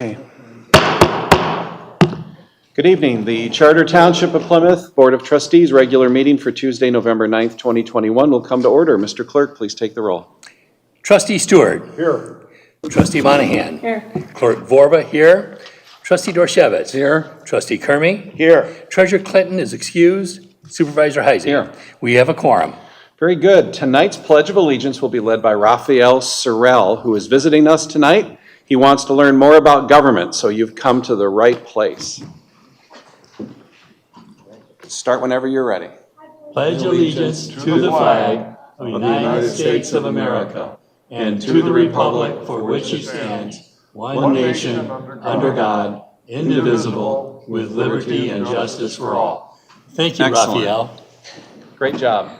Okay. Good evening. The Charter Township of Plymouth Board of Trustees regular meeting for Tuesday, November 9th, 2021 will come to order. Mr. Clerk, please take the roll. Trustee Stewart. Here. Trustee Monahan. Here. Clerk Vorba here. Trustee Dorshevitz. Here. Trustee Kermy. Here. Treasurer Clinton is excused. Supervisor Heisey. Here. We have a quorum. Very good. Tonight's Pledge of Allegiance will be led by Raphael Sorrell, who is visiting us tonight. He wants to learn more about government, so you've come to the right place. Start whenever you're ready. Pledge allegiance to the flag of the United States of America and to the republic for which it stands, one nation, under God, indivisible, with liberty and justice for all. Thank you, Excellent. Raphael. Great job.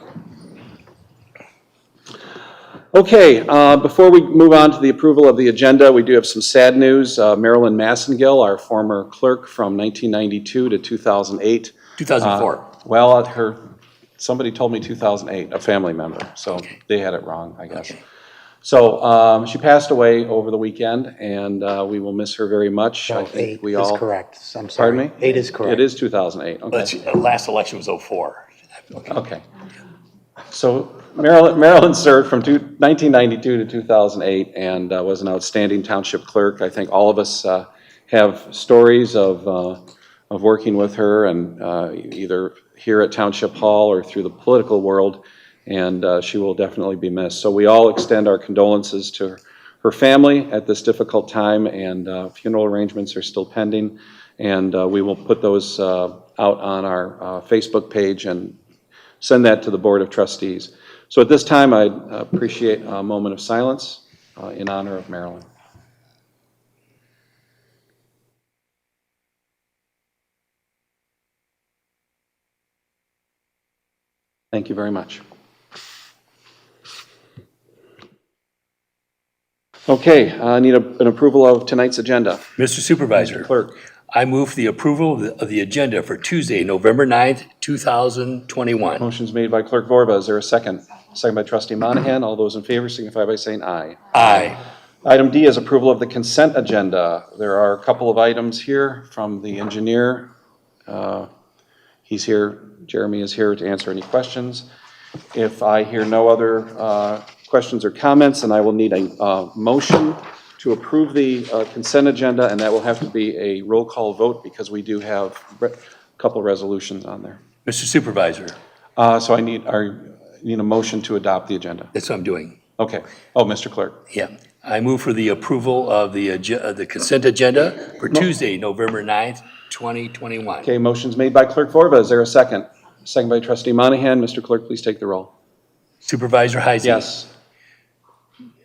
Okay, before we move on to the approval of the agenda, we do have some sad news. Marilyn Massengill, our former clerk from 1992 to 2008. 2004. Somebody told me 2008, a family member, so they had it wrong, I guess. So she passed away over the weekend, and we will miss her very much. No, I think 8 we is all. correct. I'm sorry. Pardon me? 8 is correct. It is 2008. Okay. Last election was 04. Okay. So Marilyn served from 1992 to 2008 and was an outstanding township clerk. I think all of us have stories of working with her, and either here at Township Hall or through the political world, and she will definitely be missed. So we all extend our condolences to her family at this difficult time, and funeral arrangements are still pending, and we will put those out on our Facebook page and send that to the Board of Trustees. So at this time, I'd appreciate a moment of silence in honor of Marilyn. Thank you very much. Okay, I need an approval of tonight's agenda. Mr. Supervisor. Clerk. I move for the approval of the agenda for Tuesday, November 9th, 2021. Motion's made by Clerk Vorba. Is there a second? Second by Trustee Monahan. All those in favor signify by saying aye. Aye. Item D is approval of the consent agenda. There are a couple of items here from the engineer. He's here, Jeremy is here to answer any questions. If I hear no other questions or comments, then I will need a motion to approve the consent agenda, and that will have to be a roll call vote because we do have a couple resolutions on there. Mr. Supervisor. So I need a motion to adopt the agenda. That's what I'm doing. Okay. Oh, Mr. Clerk. Yeah. I move for the approval of the consent agenda for Tuesday, November 9th, 2021. Okay, motion's made by Clerk Vorba. Is there a second? Second by Trustee Monahan. Mr. Clerk, please take the roll. Supervisor Heisey. Yes.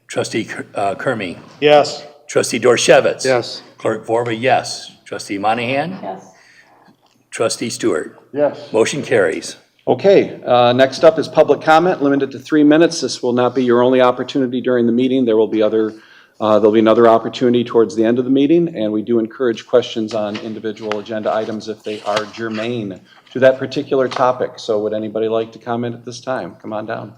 Trustee Kermy. Yes. Trustee Dorshevitz. Yes. Clerk Vorba, yes. Trustee Monahan. Yes. Trustee Stewart. Yes. Motion carries. Okay, next up is public comment, limited to 3 minutes. This will not be your only opportunity during the meeting. There'll be another opportunity towards the end of the meeting, and we do encourage questions on individual agenda items if they are germane to that particular topic. So would anybody like to comment at this time? Come on down.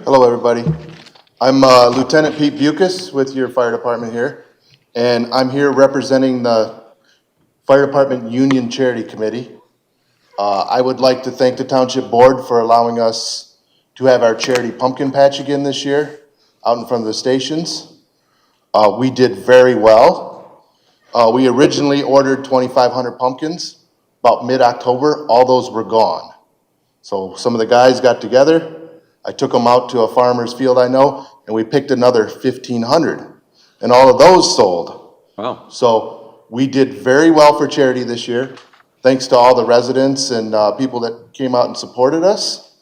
Hello, everybody. I'm Lieutenant Pete Bucas with your fire department here, and I'm here representing the Fire Department Union Charity Committee. I would like to thank the Township Board for allowing us to have our charity pumpkin patch again this year out in front of the stations. We did very well. We originally ordered 2,500 pumpkins. About mid-October, all those were gone. So some of the guys got together. I took them out to a farmer's field I know, and we picked another 1,500. And all of those sold. Wow. So we did very well for charity this year, thanks to all the residents and people that came out and supported us.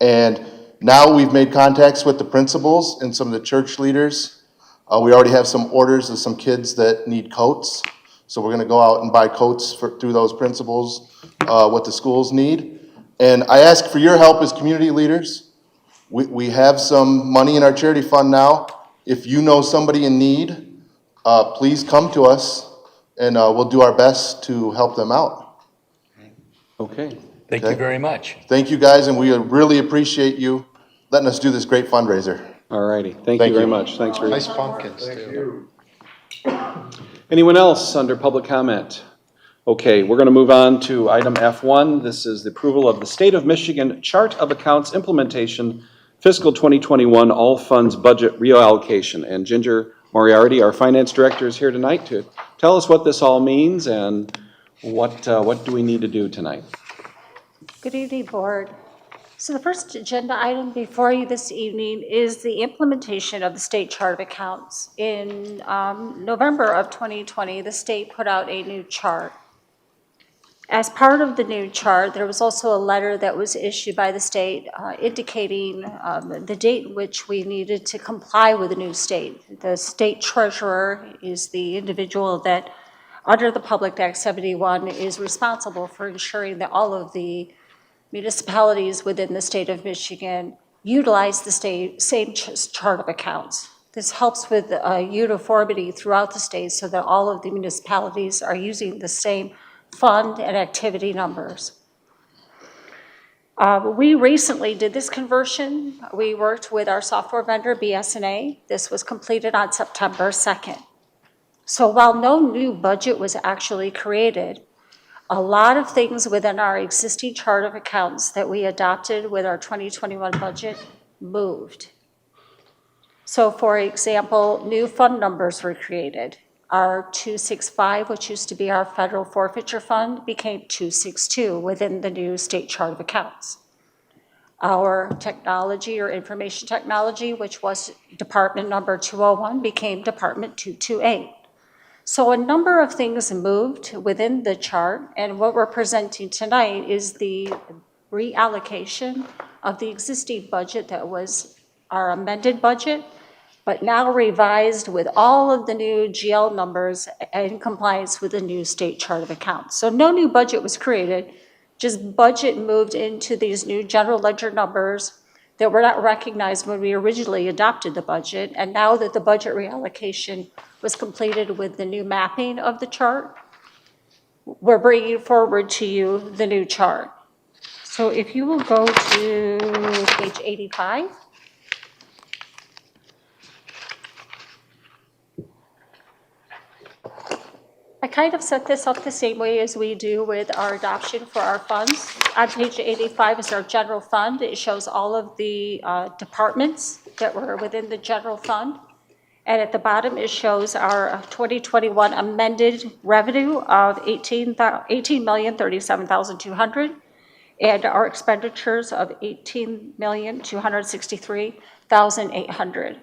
And now we've made contacts with the principals and some of the church leaders. We already have some orders of some kids that need coats. So we're gonna go out and buy coats through those principals, what the schools need. And I ask for your help as community leaders. We have some money in our charity fund now. If you know somebody in need, please come to us. and we'll do our best to help them out. Okay. Thank you Okay. very much. Thank you, guys, and we really appreciate you letting us do this great fundraiser. All righty. Thank Thank you very you. much. Thanks for. Nice pumpkins, too. Anyone else under public comment? Okay, we're going to move on to item F1. This is the approval of the State of Michigan Chart of Accounts Implementation Fiscal 2021 All Funds Budget Reallocation. And Ginger Moriarty, our Finance Director, is here tonight to tell us what this all means and what do we need to do tonight. Good evening, Board. So the first agenda item before you this evening is the implementation of the state chart of accounts. In November of 2020, the state put out a new chart. As part of the new chart, there was also a letter that was issued by the state indicating the date in which we needed to comply with the new state. The state treasurer is the individual that, under the Public Act 71, is responsible for ensuring that all of the municipalities within the state of Michigan utilize the same chart of accounts. This helps with uniformity throughout the state so that all of the municipalities are using the same fund and activity numbers. We recently did this conversion. We worked with our software vendor, BS&A. This was completed on September 2nd. So while no new budget was actually created, a lot of things within our existing chart of accounts that we adopted with our 2021 budget moved. So for example, new fund numbers were created. Our 265, which used to be our federal forfeiture fund, became 262 within the new state chart of accounts. Our technology or information technology, which was department number 201, became department 228. So a number of things moved within the chart, and what we're presenting tonight is the reallocation of the existing budget that was our amended budget, but now revised with all of the new GL numbers in compliance with the new state chart of accounts. So no new budget was created, just budget moved into these new general ledger numbers that were not recognized when we originally adopted the budget, and now that the budget reallocation was completed with the new mapping of the chart, we're bringing forward to you the new chart. So if you will go to page 85. I kind of set this up the same way as we do with our adoption for our funds. On page 85 is our general fund. It shows all of the departments that were within the general fund. And at the bottom, it shows our 2021 amended revenue of $18,037,200 and our expenditures of $18,263,800.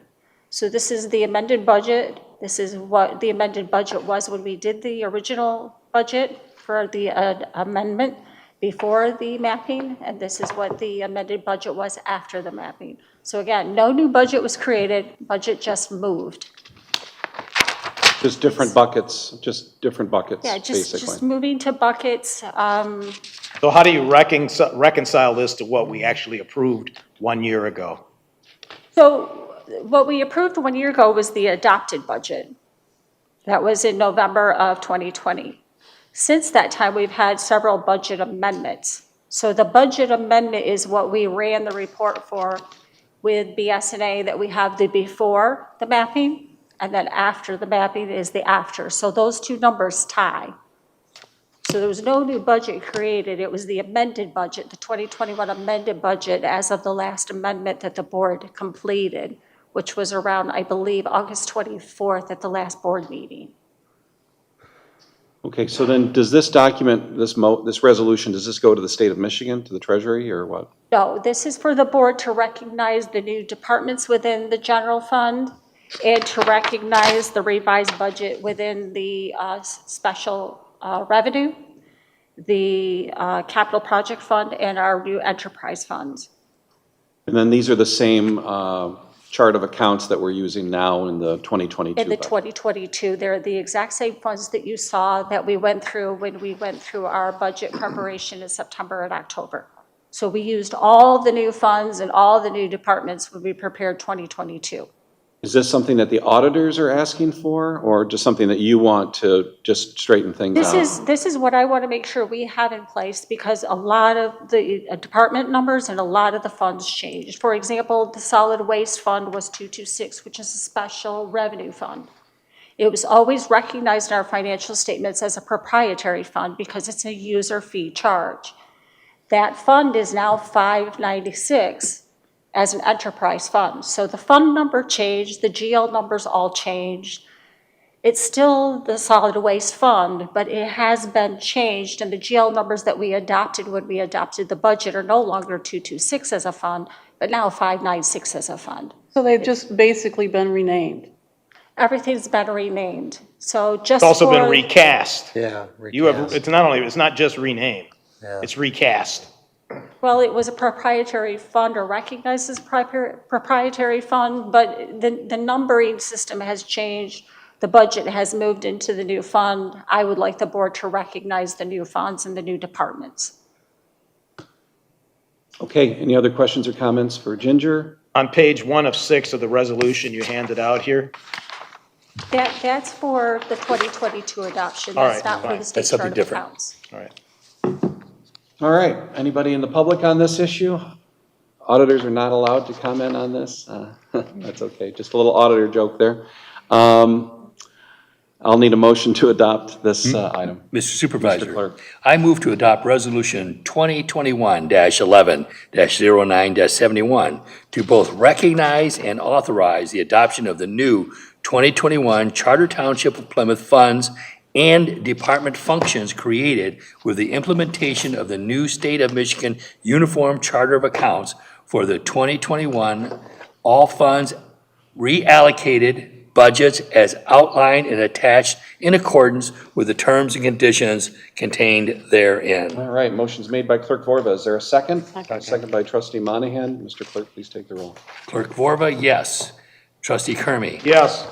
So this is the amended budget. This is what the amended budget was when we did the original budget for the amendment before the mapping, and this is what the amended budget was after the mapping. So again, no new budget was created, budget just moved. Just different buckets, Yeah, just basically. moving to buckets. So how do you reconcile this to what we actually approved 1 year ago? So what we approved 1 year ago was the adopted budget. That was in November of 2020. Since that time, we've had several budget amendments. So the budget amendment is what we ran the report for with BS&A, that we have the before the mapping, and then after the mapping is the after. So those two numbers tie. So there was no new budget created. It was the amended budget, the 2021 amended budget as of the last amendment that the board completed, which was around, I believe, August 24th at the last board meeting. Okay, so then does this document, this resolution, does this go to the state of Michigan, to the Treasury, or what? No, this is for the board to recognize the new departments within the general fund and to recognize the revised budget within the special revenue, the capital project fund, and our new enterprise funds. And then these are the same chart of accounts that we're using now in the 2022 In the budget. 2022, they're the exact same funds that you saw that we went through when we went through our budget preparation in September and October. So we used all the new funds and all the new departments when we prepared 2022. Is this something that the auditors are asking for, or just something that you want to just straighten things out? This is what I want to make sure we have in place, because a lot of the department numbers and a lot of the funds changed. For example, the solid waste fund was 226, which is a special revenue fund. It was always recognized in our financial statements as a proprietary fund because it's a user fee charge. That fund is now 596 as an enterprise fund. So the fund number changed, the GL numbers all changed. It's still the solid waste fund, but it has been changed, and the GL numbers that we adopted when we adopted the budget are no longer 226 as a fund, but now 596 as a fund. So they've just basically been renamed. Everything's been renamed. So just It's also been for- recast. Yeah. You have, recast. it's not just renamed, Yeah. it's recast. Well, it was a proprietary fund or recognized as proprietary fund, but the numbering system has changed. The budget has moved into the new fund. I would like the board to recognize the new funds and the new departments. Okay, any other questions or comments for Ginger? On page 1 of 6 of the resolution you handed out here, That's for the 2022 adoption. All That's right, not for fine. the state That's something chart of different. accounts. all right. All right, anybody in the public on this issue? Auditors are not allowed to comment on this. That's okay, just a little auditor joke there. I'll need a motion to adopt this item. Mr. Supervisor. Mr. Clerk. I move to adopt Resolution 2021-11-09-71 to both recognize and authorize the adoption of the new 2021 Charter Township of Plymouth funds and department functions created with the implementation of the new State of Michigan Uniform Charter of Accounts for the 2021 all funds reallocated budgets as outlined and attached in accordance with the terms and conditions contained therein. All right, motion's made by Clerk Vorba. Is there a second? Second by Trustee Monahan. Mr. Clerk, please take the roll. Clerk Vorba, yes. Trustee Kermy. Yes,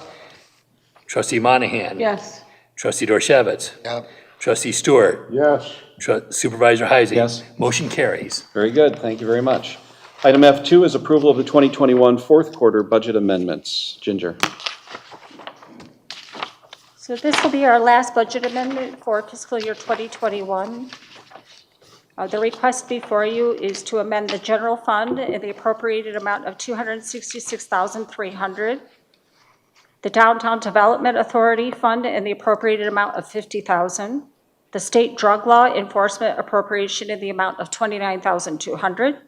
Trustee Monahan. Yes. Trustee Dorchevitz. Yep. Trustee Stewart. Yes. Supervisor Heisey. Yes. Motion carries. Very good, thank you very much. Item F2 is approval of the 2021 fourth quarter budget amendments. Ginger. So this will be our last budget amendment for fiscal year 2021. The request before you is to amend the general fund in the appropriated amount of $266,300. The Downtown Development Authority Fund in the appropriated amount of $50,000. The State Drug Law Enforcement appropriation in the amount of $29,200.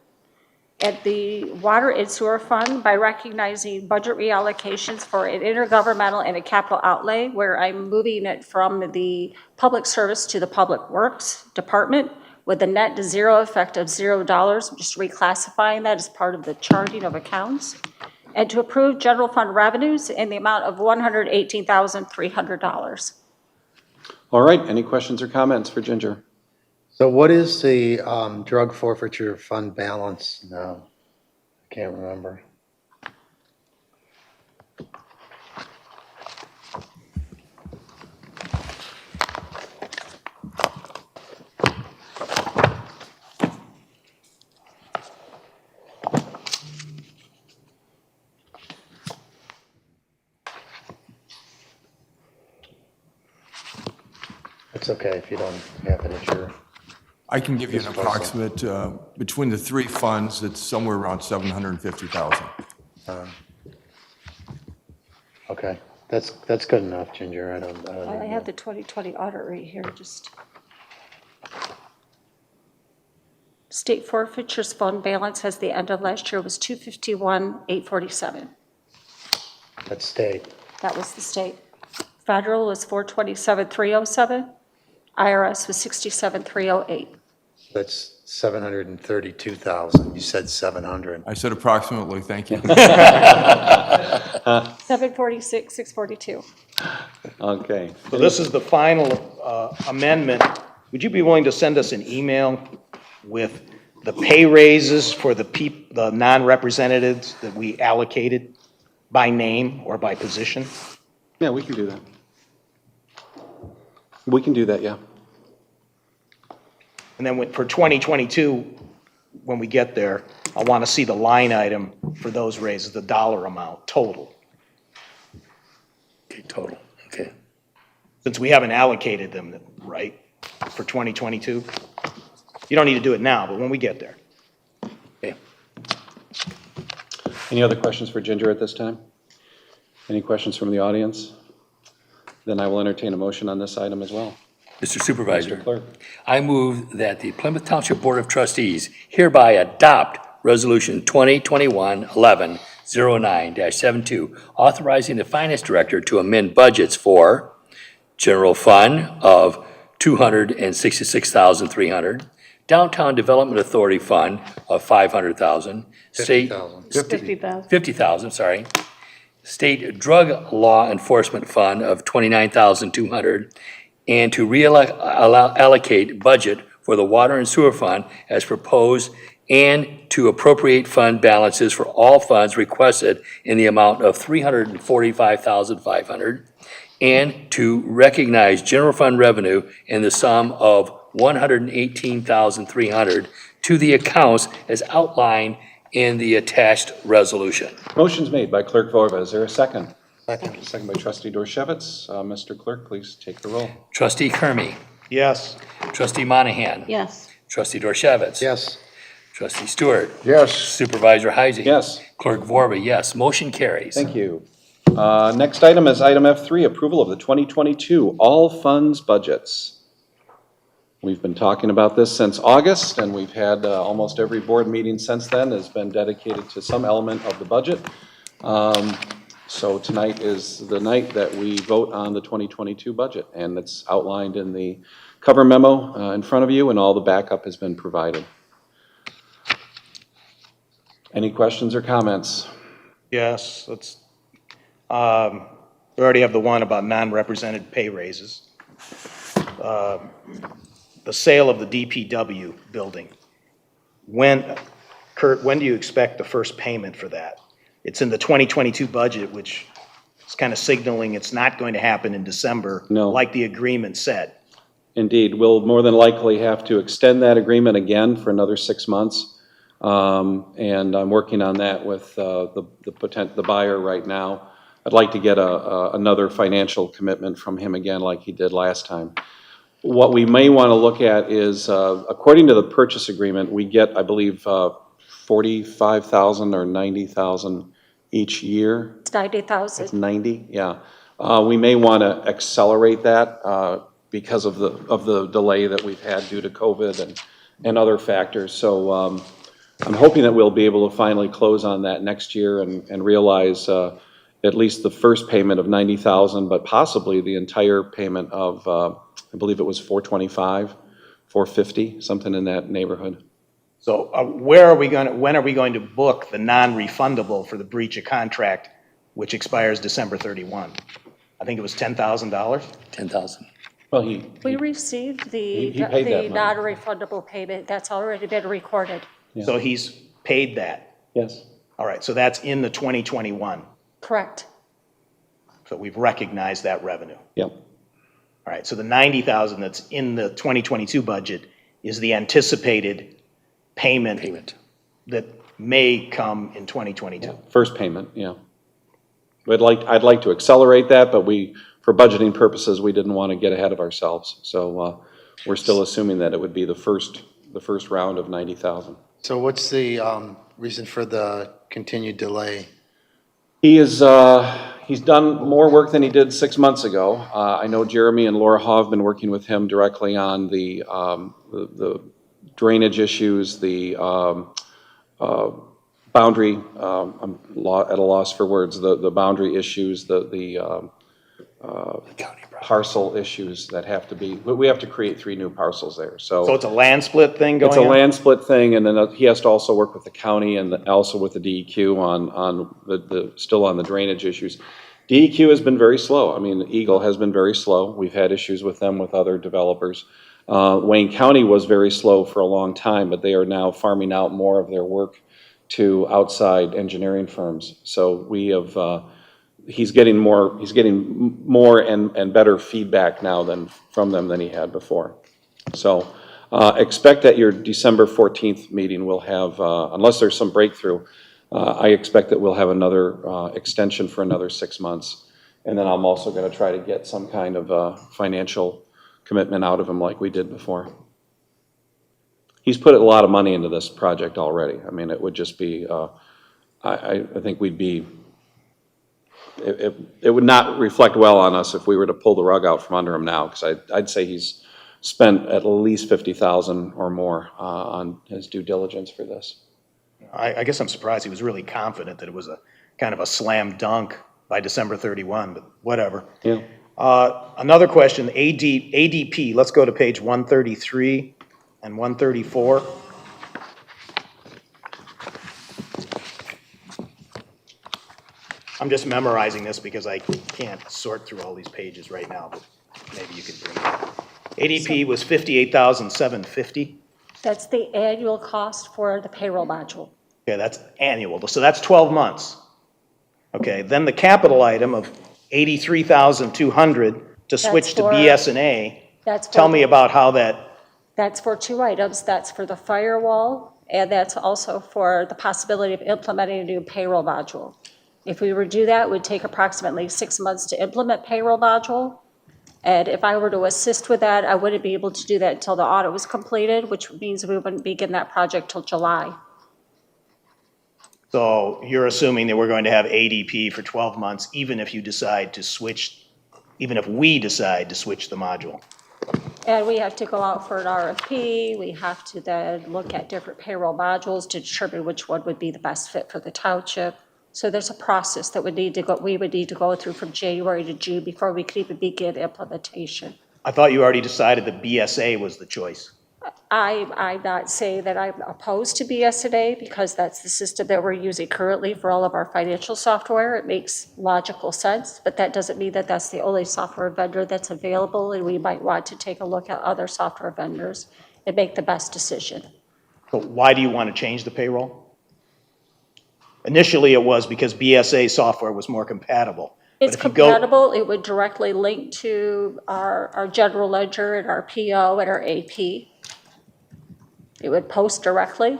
At the Water and Sewer Fund by recognizing budget reallocations for an intergovernmental and a capital outlay, where I'm moving it from the Public Service to the Public Works Department with a net to zero effect of $0. I'm just reclassifying that as part of the charting of accounts. And to approve general fund revenues in the amount of $118,300. All right, any questions or comments for Ginger? So what is the drug forfeiture fund balance now? I can't remember. It's okay if you don't have it at your. I can give you an approximate, between the three funds, it's somewhere around 750,000. Okay, that's good enough, Ginger. I don't I have the 2020 audit right here, just. State forfeitures fund balance as the end of last year was $251,847. That's state. That was the state. Federal was $427,307. IRS was $67,308. That's 732,000. You said 700. I said approximately, thank you. 746,642. Okay. so this is the final amendment. Would you be willing to send us an email with the pay raises for the non-representatives that we allocated by name or by position? Yeah, we can do that. We can do that, yeah. And then for 2022, when we get there, I want to see the line item for those raises, the dollar amount total. Okay, total, okay. Since we haven't allocated them, right, for 2022? You don't need to do it now, but when we get there. Okay. Any other questions for Ginger at this time? Any questions from the audience? Then I will entertain a motion on this item as well. Mr. Supervisor. Mr. Clerk. I move that the Plymouth Township Board of Trustees hereby adopt Resolution 2021-11-09-72, authorizing the Finance Director to amend budgets for General Fund of $266,300, Downtown Development Authority Fund of $500,000, State 50,000. 50,000. 50,000, sorry. State Drug Law Enforcement Fund of $29,200, and to reallocate budget for the Water and Sewer Fund as proposed, and to appropriate fund balances for all funds requested in the amount of $345,500, and to recognize general fund revenue in the sum of $118,300 to the accounts as outlined in the attached resolution. Motion's made by Clerk Vorba. Is there a second? Second. Second by Trustee Dorchevitz. Mr. Clerk, please take the roll. Trustee Kermy. Yes. Trustee Monahan. Yes. Trustee Dorchevitz. Yes. Trustee Stewart. Yes. Supervisor Heisey. Yes. Clerk Vorba, yes. Motion carries. Thank you. Next item is item F3, approval of the 2022 all funds budgets. We've been talking about this since August, and we've had almost every board meeting since then has been dedicated to some element of the budget. So tonight is the night that we vote on the 2022 budget, and it's outlined in the cover memo in front of you, and all the backup has been provided. Any questions or comments? Yes, let's, we already have the one about non-represented pay raises. The sale of the DPW building. Kurt, when do you expect the first payment for that? It's in the 2022 budget, which is kind of signaling it's not going to happen in December. No. Like the agreement said. Indeed, we'll more than likely have to extend that agreement again for another 6 months. And I'm working on that with the buyer right now. I'd like to get another financial commitment from him again like he did last time. What we may want to look at is, according to the purchase agreement, we get, I believe, 45,000 or 90,000 each year. It's 90,000. It's 90, yeah. We may want to accelerate that because of the delay that we've had due to COVID and other factors. So I'm hoping that we'll be able to finally close on that next year and realize at least the first payment of 90,000, but possibly the entire payment of, I believe it was 425, 450, something in that neighborhood. So when are we going to book the non-refundable for the breach of contract, which expires December 31? I think it was $10,000? 10,000. Well, We received He paid that money. non-refundable payment. That's already been recorded. Yeah. So he's paid that. Yes, All right, so that's in the 2021. Correct. So we've recognized that revenue. yep. All right, so the 90,000 that's in the 2022 budget is the anticipated payment that may come in 2022. First payment, yeah. I'd like to accelerate that, but for budgeting purposes, we didn't want to get ahead of ourselves. So we're still assuming that it would be the first round of 90,000. So what's the reason for the continued delay? He's done more work than he did 6 months ago. I know Jeremy and Laura Haw have been working with him directly on the drainage issues, the boundary, I'm at a loss for words, the boundary issues, the parcel issues that have to be, we have to create 3 new parcels there, So it's a land split thing going it's on? a land split thing, and then he has to also work with the county and also with the DEQ on still on the drainage issues. DEQ has been very slow. I mean, Eagle has been very slow. We've had issues with them with other developers. Wayne County was very slow for a long time, but they are now farming out more of their work to outside engineering firms. So we have, he's getting more and better feedback now from them than he had before. So expect at your December 14th meeting we'll have, unless there's some breakthrough, I expect that we'll have another extension for another 6 months. And then I'm also gonna try to get some kind of financial commitment out of him like we did before. He's put a lot of money into this project already. I mean, it would just be, I think we'd be, it would not reflect well on us if we were to pull the rug out from under him now, because I'd say he's spent at least 50,000 or more on his due diligence for this. I guess I'm surprised he was really confident that it was a kind of a slam dunk by December 31, but whatever. Yeah. Another question, ADP, let's go to page 133 and 134. I'm just memorizing this because I can't sort through all these pages right now, but maybe you could bring it up. ADP was 58,750. That's the annual cost for the payroll module. Okay, that's annual, so that's 12 months. Okay, then the capital item of 83,200 to switch to for- BS&A. That's for Tell me the- about how that, That's for two items. That's for the firewall, and that's also for the possibility of implementing a new payroll module. If we were to do that, it would take approximately 6 months to implement payroll module. And if I were to assist with that, I wouldn't be able to do that until the audit was completed, which means we wouldn't begin that project till July. so you're assuming that we're going to have ADP for 12 months, even if you decide to switch, even if we decide to switch the module? And we have to go out for an RFP. We have to then look at different payroll modules to determine which one would be the best fit for the township. So there's a process that we would need to go through from January to June before we could even begin implementation. I thought you already decided that BSA was the choice. I'm not saying that I'm opposed to BS&A because that's the system that we're using currently for all of our financial software. It makes logical sense, but that doesn't mean that that's the only software vendor that's available, and we might want to take a look at other software vendors and make the best decision. So why do you want to change the payroll? Initially, it was because BSA software was more compatible. It's But if you go- compatible. It would directly link to our general ledger and our PO and our AP. It would post directly,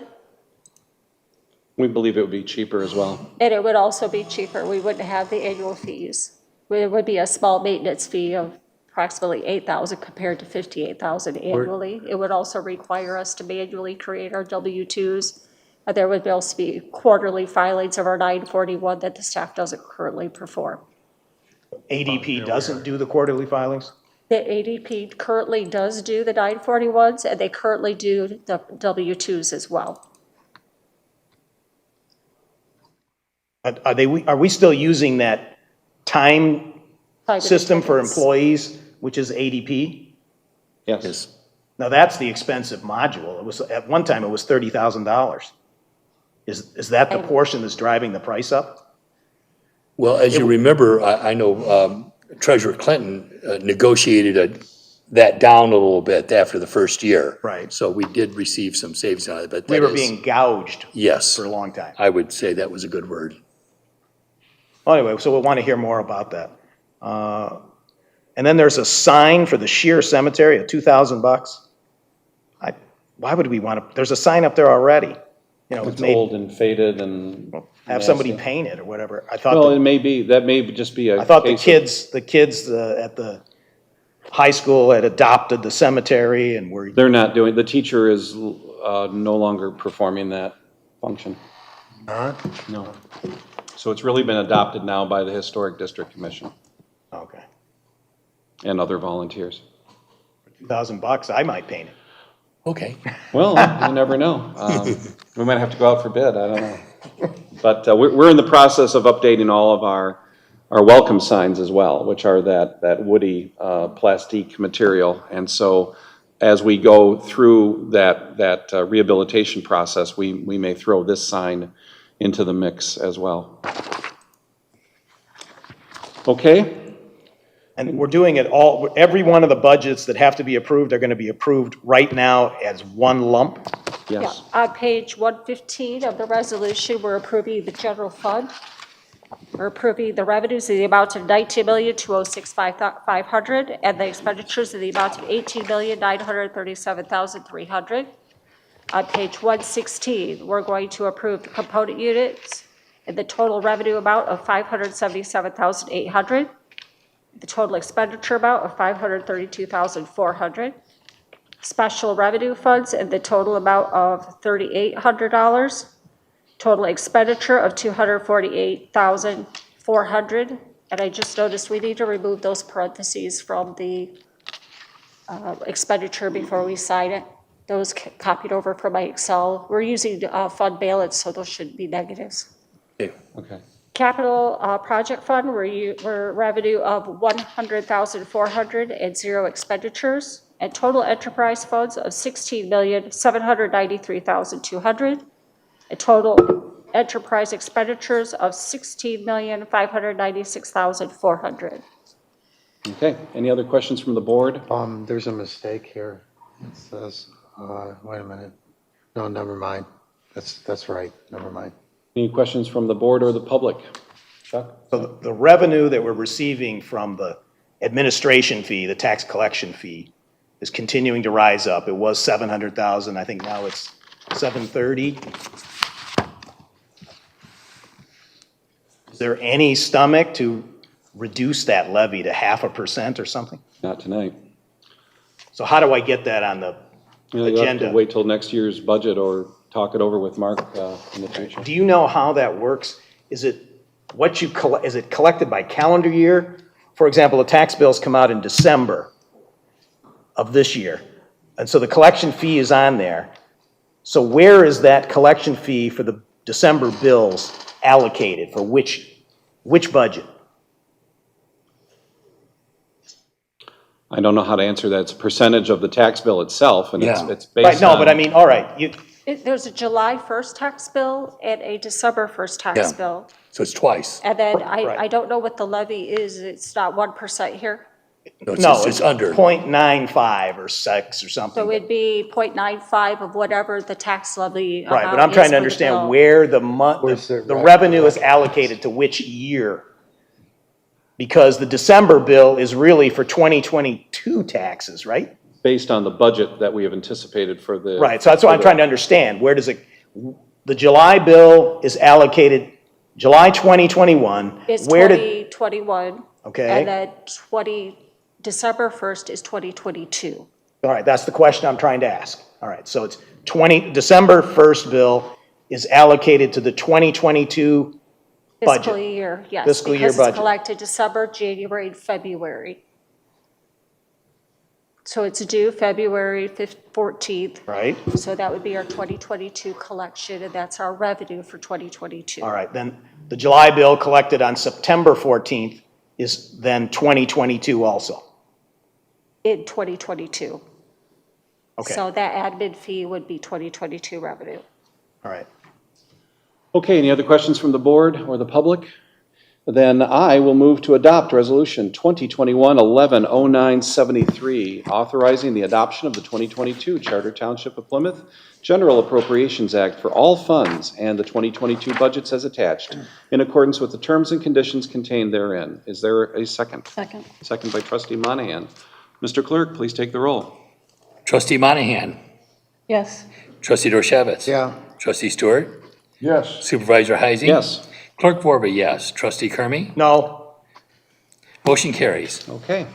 We believe it would be cheaper as well. and it would also be cheaper. We wouldn't have the annual fees. It would be a small maintenance fee of approximately $8,000 compared to $58,000 annually. It would also require us to manually create our W-2s. There would also be quarterly filings of our 941 that the staff doesn't currently perform. ADP doesn't do the quarterly filings? The ADP currently does do the 941s, and they currently do the W-2s as well. Are we still using that time system for employees, which is ADP? Yes. Now, that's the expensive module. It was, at one time, it was $30,000. Is that the portion that's driving the price up? Well, as you remember, I know Treasurer Clinton negotiated that down a little bit after the first year. Right. So we did receive some savings on it, but We that were is, being gouged yes, for a long time. I would say that was a good word. Well, anyway, so we'll want to hear more about that. And then there's a sign for the Shear Cemetery at $2,000. Why would we want to, there's a sign up there already. You know, It's old and faded and have somebody nasty. paint it or whatever. Well, it may be, that may just be a I thought the case of- kids at the high school had adopted the cemetery and were, They're not doing, the teacher is no longer performing that function. Not? No. So it's really been adopted now by the Historic District Commission okay, and other volunteers. $2,000, I might paint it. Okay. Well, you never know. We might have to go out for bid, I don't know. But we're in the process of updating all of our welcome signs as well, which are that woody plastique material. And so as we go through that rehabilitation process, we may throw this sign into the mix as well. Okay? And we're doing it all, every one of the budgets that have to be approved are going to be approved right now as one lump. Yes. Yeah, on page 115 of the resolution, we're approving the general fund. We're approving the revenues in the amount of $19,206,500 and the expenditures in the amount of $18,937,300. On page 116, we're going to approve the component units in the total revenue amount of $577,800. The total expenditure amount of $532,400. Special revenue funds in the total amount of $3,800. Total expenditure of $248,400. And I just noticed we need to remove those parentheses from the expenditure before we sign it. Those copied over from my Excel. We're using fund balance, so those shouldn't be negatives. Okay. Capital project fund, we're revenue of $100,400 and zero expenditures. And total enterprise funds of $16,793,200. And total enterprise expenditures of $16,596,400. Okay, any other questions from the board? There's a mistake here. It says, wait a minute. No, never mind. That's right. Never mind. Any questions from the board or the public? Chuck? So the revenue that we're receiving from the administration fee, the tax collection fee, is continuing to rise up. It was 700,000, I think now it's 730. Is there any stomach to reduce that levy to 0.5% or something? Not tonight. So how do I get that on the You'll have to agenda? wait till next year's budget or talk it over with Mark in the future. Do you know how that works? Is it what you is it collected by calendar year? For example, the tax bills come out in December of this year, and so the collection fee is on there. So where is that collection fee for the December bills allocated for which budget? I don't know how to answer that. It's a percentage of the tax bill itself, and Yeah. it's based on. Right, no, but I mean, all right, There's a July 1st tax bill and a December 1st tax Yeah. bill. So it's twice. And then Right. I don't know what the levy is. It's not 1% here. No, no, it's under. 0.95 or 6 or something. So it'd be 0.95 of whatever the tax levy Right, amount but I'm is trying to for the understand bill. where Where's the the revenue is allocated to which year. Because the December bill is really for 2022 taxes, right? Based on the budget that we have anticipated for the. Right, so that's what I'm trying to understand. Where does it, the July bill is allocated, July 2021. It's Where did 2021. Okay. And then December 1st is 2022. All right, that's the question I'm trying to ask. All right, so it's December 1st bill is allocated to the 2022 budget. Fiscal year, yes. Fiscal year Because budget. it's collected December, January, and February. So it's due February 14th. Right? So that would be our 2022 collection, and that's our revenue for 2022. All right, then the July bill collected on September 14th is then 2022 also. In 2022. Okay, So that admin fee would be 2022 revenue. all right. Okay, any other questions from the board or the public? Then I will move to adopt Resolution 2021-11-0973, authorizing the adoption of the 2022 Charter Township of Plymouth General Appropriations Act for all funds and the 2022 budgets as attached, in accordance with the terms and conditions contained therein. Is there a second? Second. Second by Trustee Monahan. Mr. Clerk, please take the roll. Trustee Monahan. Yes. Trustee Dorchevitz. Yeah. Trustee Stewart. Yes. Supervisor Heising. Yes. Clerk Borba, yes. Trustee Kermy. No, Motion carries. Okay.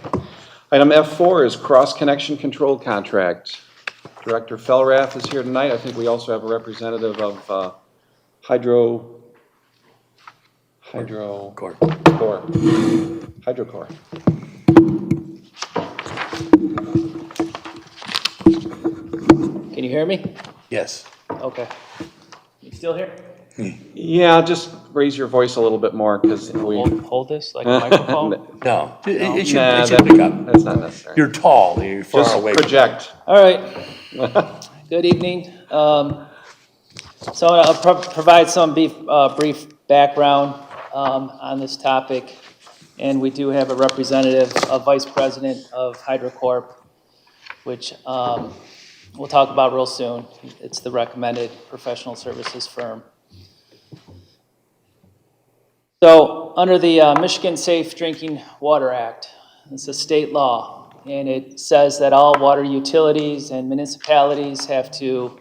Item F4 is cross-connection control contract. Director Felrath is here tonight. I think we also have a representative of Hydrocore. Court. Hydrocore. Can you hear me? Yes. Okay. You still here? Yeah, just raise your voice a little bit more because we. Hold this like a microphone? No, it should, Nah, it should pick up. that's not necessary. You're tall, you're far Just away. project. All right. Good evening. So I'll provide some brief background on this topic. And we do have a representative, a vice president of HydroCorp, which we'll talk about real soon. It's the recommended professional services firm. So under the Michigan Safe Drinking Water Act, it's a state law, and it says that all water utilities and municipalities have to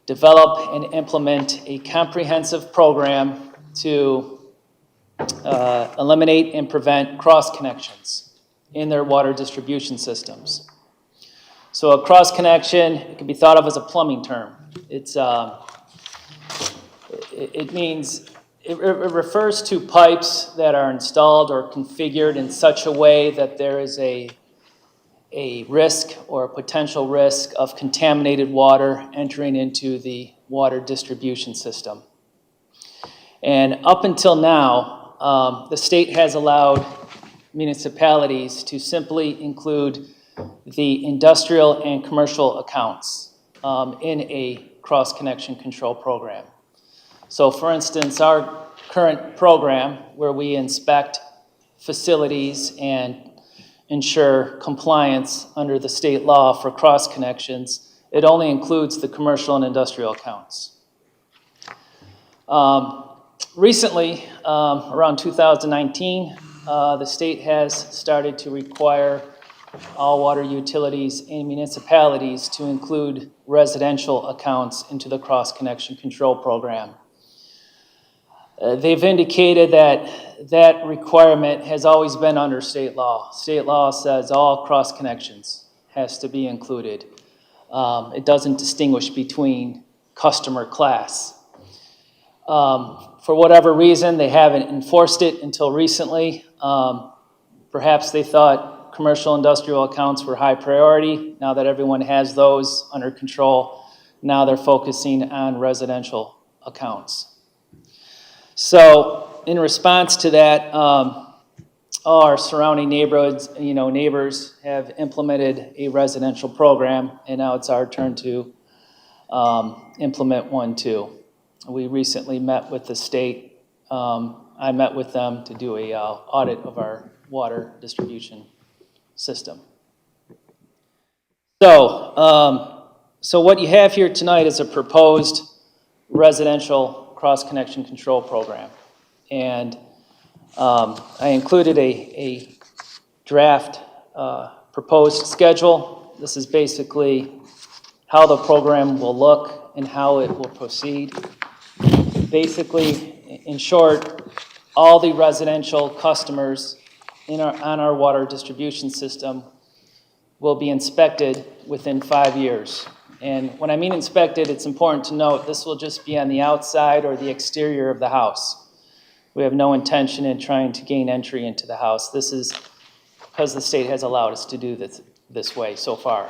develop and implement a comprehensive program to eliminate and prevent cross connections in their water distribution systems. So a cross connection, it can be thought of as a plumbing term. It means, it refers to pipes that are installed or configured in such a way that there is a risk or a potential risk of contaminated water entering into the water distribution system. And up until now, the state has allowed municipalities to simply include the industrial and commercial accounts in a cross-connection control program. So for instance, our current program where we inspect facilities and ensure compliance under the state law for cross-connections, it only includes the commercial and industrial accounts. Recently, around 2019, the state has started to require all water utilities and municipalities to include residential accounts into the cross-connection control program. They've indicated that that requirement has always been under state law. State law says all cross-connections has to be included. It doesn't distinguish between customer class. For whatever reason, they haven't enforced it until recently. Perhaps they thought commercial industrial accounts were high priority. Now that everyone has those under control, now they're focusing on residential accounts. So in response to that, all our surrounding neighborhoods, neighbors have implemented a residential program, and now it's our turn to implement one too. We recently met with the state. I met with them to do a audit of our water distribution system. So what you have here tonight is a proposed residential cross-connection control program. And I included a draft proposed schedule. This is basically how the program will look and how it will proceed. Basically, in short, all the residential customers on our water distribution system will be inspected within 5 years. And when I mean inspected, it's important to note this will just be on the outside or the exterior of the house. We have no intention in trying to gain entry into the house. This is because the state has allowed us to do this way so far.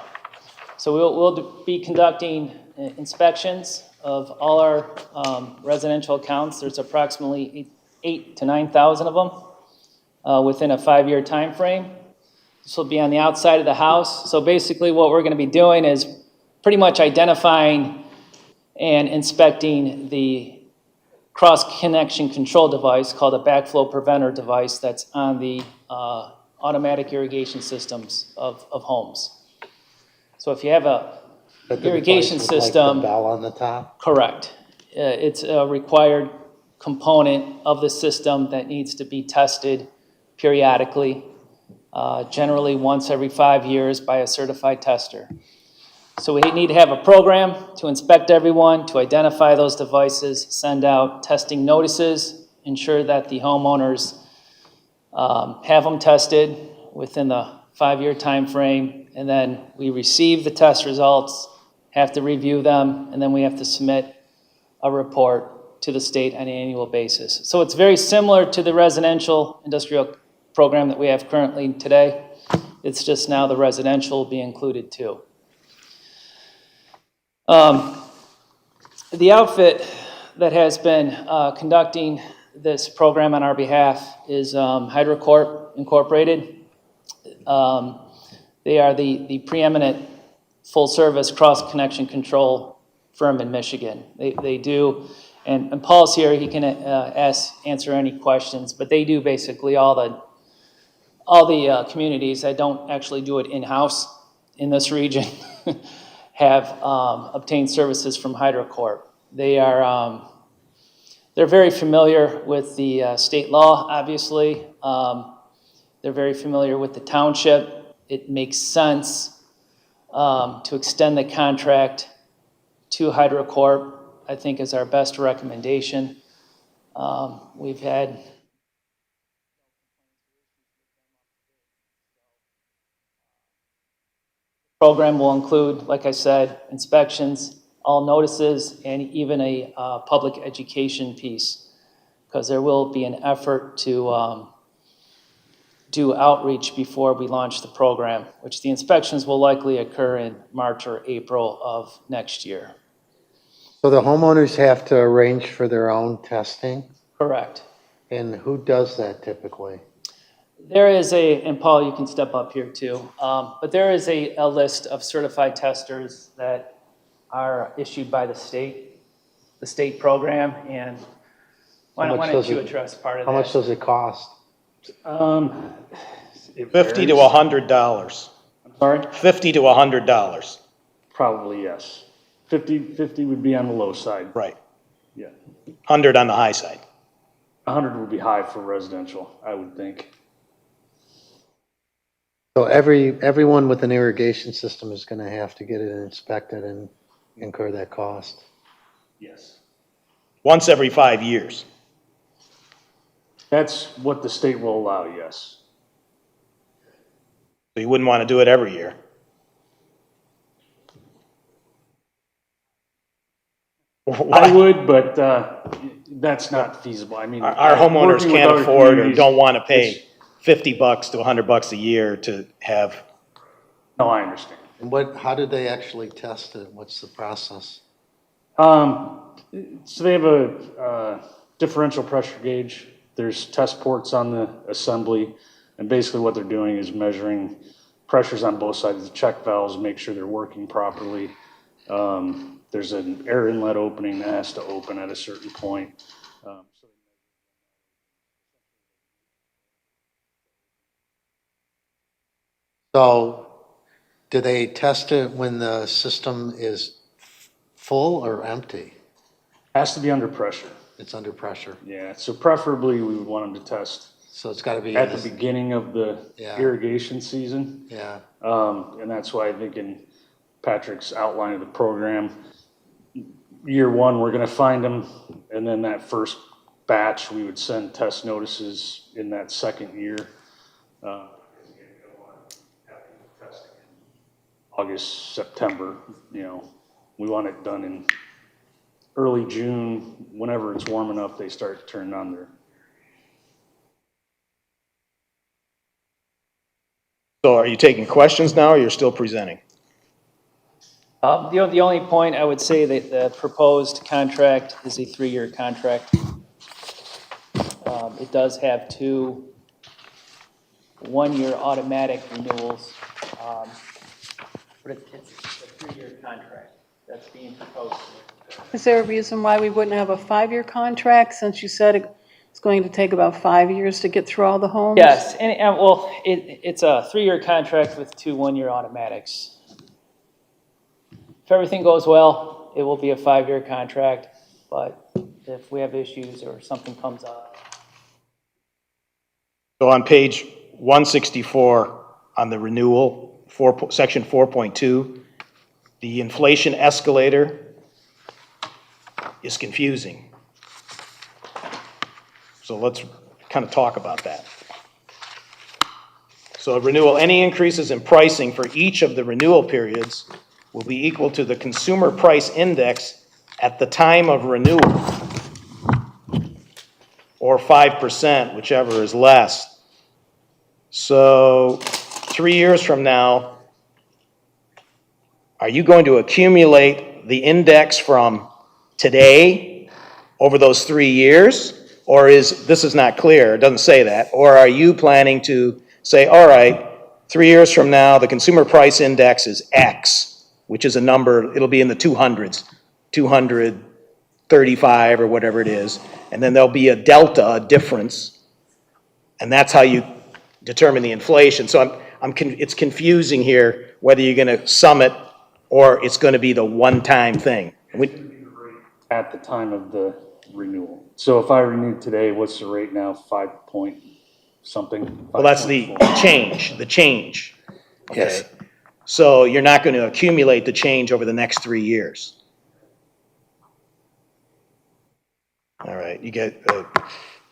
So we'll be conducting inspections of all our residential accounts. There's approximately 8,000 to 9,000 of them within a 5-year time frame. This will be on the outside of the house. So basically what we're going to be doing is pretty much identifying and inspecting the cross-connection control device called a backflow preventer device that's on the automatic irrigation systems of homes. So if you have a irrigation system, Like the bell on the top? correct. It's a required component of the system that needs to be tested periodically, generally once every 5 years by a certified tester. So we need to have a program to inspect everyone, to identify those devices, send out testing notices, ensure that the homeowners have them tested within the 5-year time frame, and then we receive the test results, have to review them, and then we have to submit a report to the state on an annual basis. So it's very similar to the residential industrial program that we have currently today. It's just now the residential will be included too. The outfit that has been conducting this program on our behalf is HydroCorp Incorporated. They are the preeminent full-service cross-connection control firm in Michigan. They do, and Paul's here, he can answer any questions, but they do basically all the communities that don't actually do it in-house in this region have obtained services from HydroCorp. They're very familiar with the state law, obviously. They're very familiar with the township. It makes sense to extend the contract to HydroCorp, I think is our best recommendation. We've had program will include, like I said, inspections, all notices, and even a public education piece, because there will be an effort to do outreach before we launch the program, which the inspections will likely occur in March or April of next year. So the homeowners have to arrange for their own testing? Correct. And who does that typically? There is and Paul, you can step up here too, but there is a list of certified testers that are issued by the state program, and why How much don't does you it- address part of How that? much does it cost? It $50 to varies. $100. Sorry? $50 to $100. Probably, yes. 50 would be on the low side. Right. Yeah. 100 on the high side. 100 would be high for residential, I would think. So everyone with an irrigation system is gonna have to get it inspected and incur that cost? Yes. Once every 5 years. That's what the state will allow, yes. So you wouldn't want to do it every year. I would, but that's not feasible. I mean. Our homeowners working with can't other afford or communities, don't want to it's- pay $50 to $100 a year to have, No, I understand. And how do they actually test it? What's the process? So they have a differential pressure gauge. There's test ports on the assembly, and basically what they're doing is measuring pressures on both sides of the check valves, make sure they're working properly. There's an air inlet opening that has to open at a certain point. So do they test it when the system is full or empty? Has to be under pressure. It's under pressure. Yeah, so preferably we would want them to test So it's gotta be, at the beginning of the Yeah. irrigation season. yeah. And that's why I think in Patrick's outline of the program, year one, we're gonna find them, and then that first batch, we would send test notices in that second year. August, September, we want it done in early June, whenever it's warm enough, they start turning on their. so are you taking questions now or you're still presenting? The only point I would say that the proposed contract is a 3-year contract. It does have 2 one-year automatic renewals. But it's a 3-year contract that's being proposed. Is there a reason why we wouldn't have a 5-year contract, since you said it's going to take about 5 years to get through all the homes? Yes, and well, it's a 3-year contract with 2 one-year automatics. If everything goes well, it will be a 5-year contract, but if we have issues or something comes up. So on page 164, on the renewal, section 4.2, the inflation escalator is confusing. So let's kind of talk about that. So renewal, any increases in pricing for each of the renewal periods will be equal to the consumer price index at the time of renewal, or 5%, whichever is less. So 3 years from now, are you going to accumulate the index from today over those 3 years? Or this is not clear, it doesn't say that. Or are you planning to say, all right, 3 years from now, the consumer price index is X, which is a number, it'll be in the 200s, 235 or whatever it is. And then there'll be a delta, a difference. And that's how you determine the inflation. So it's confusing here whether you're going to sum it or it's going to be the one-time thing. At the time of the renewal. So if I renewed today, what's the rate now? 5 point something? Well, that's the 5.4. change. Okay. Yes. So you're not going to accumulate the change over the next 3 years. All right,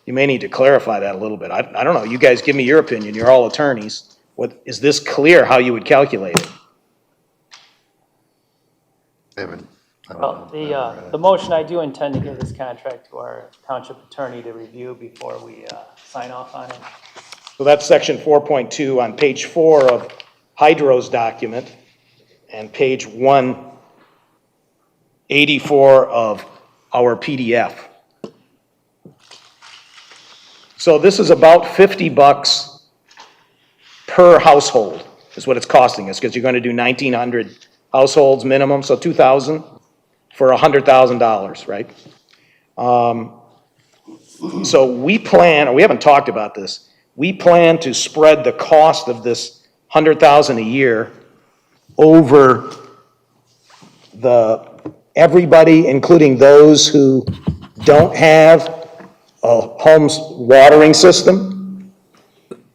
you may need to clarify that a little bit. I don't know, you guys give me your opinion, you're all attorneys. Is this clear how you would calculate it? haven't. Well, the motion, I do intend to give this contract to our township attorney to review before we sign off on it. So that's section 4.2 on page 4 of Hydro's document and page 184 of our PDF. So this is about $50 per household is what it's costing us, because you're going to do 1,900 households minimum, so 2,000 for $100,000, right? So we plan, or we haven't talked about this, we plan to spread the cost of this 100,000 a year over everybody, including those who don't have a home's watering system.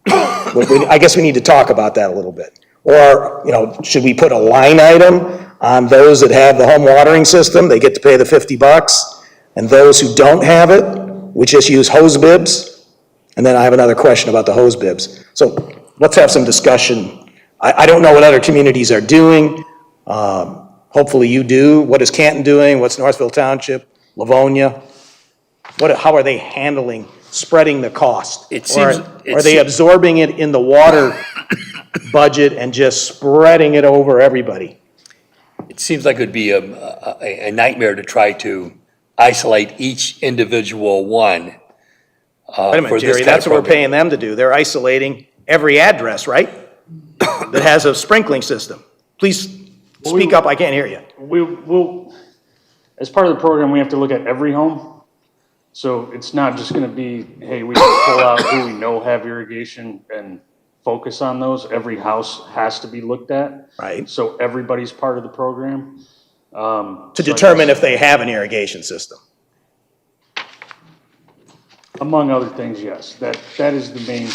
I guess we need to talk about that a little bit. Or, should we put a line item on those that have the home watering system? They get to pay the $50. And those who don't have it, we just use hose bibs. And then I have another question about the hose bibs. So let's have some discussion. I don't know what other communities are doing. Hopefully you do. What is Canton doing? What's Northville Township, Livonia? How are they handling spreading the cost? Are they absorbing it in the water budget and just spreading it over everybody? It seems like it would be a nightmare to try to isolate each individual one. Wait a minute, Jerry, that's what we're paying them to do. They're isolating every address, right? That has a sprinkling system. Please speak up, I can't hear you. We'll, as part of the program, we have to look at every home. So it's not just gonna be, hey, we can pull out who we know have irrigation and focus on those. Every house has to be looked at. Right. So everybody's part of the program. To determine if they have an irrigation system. Among other things, yes. That is the main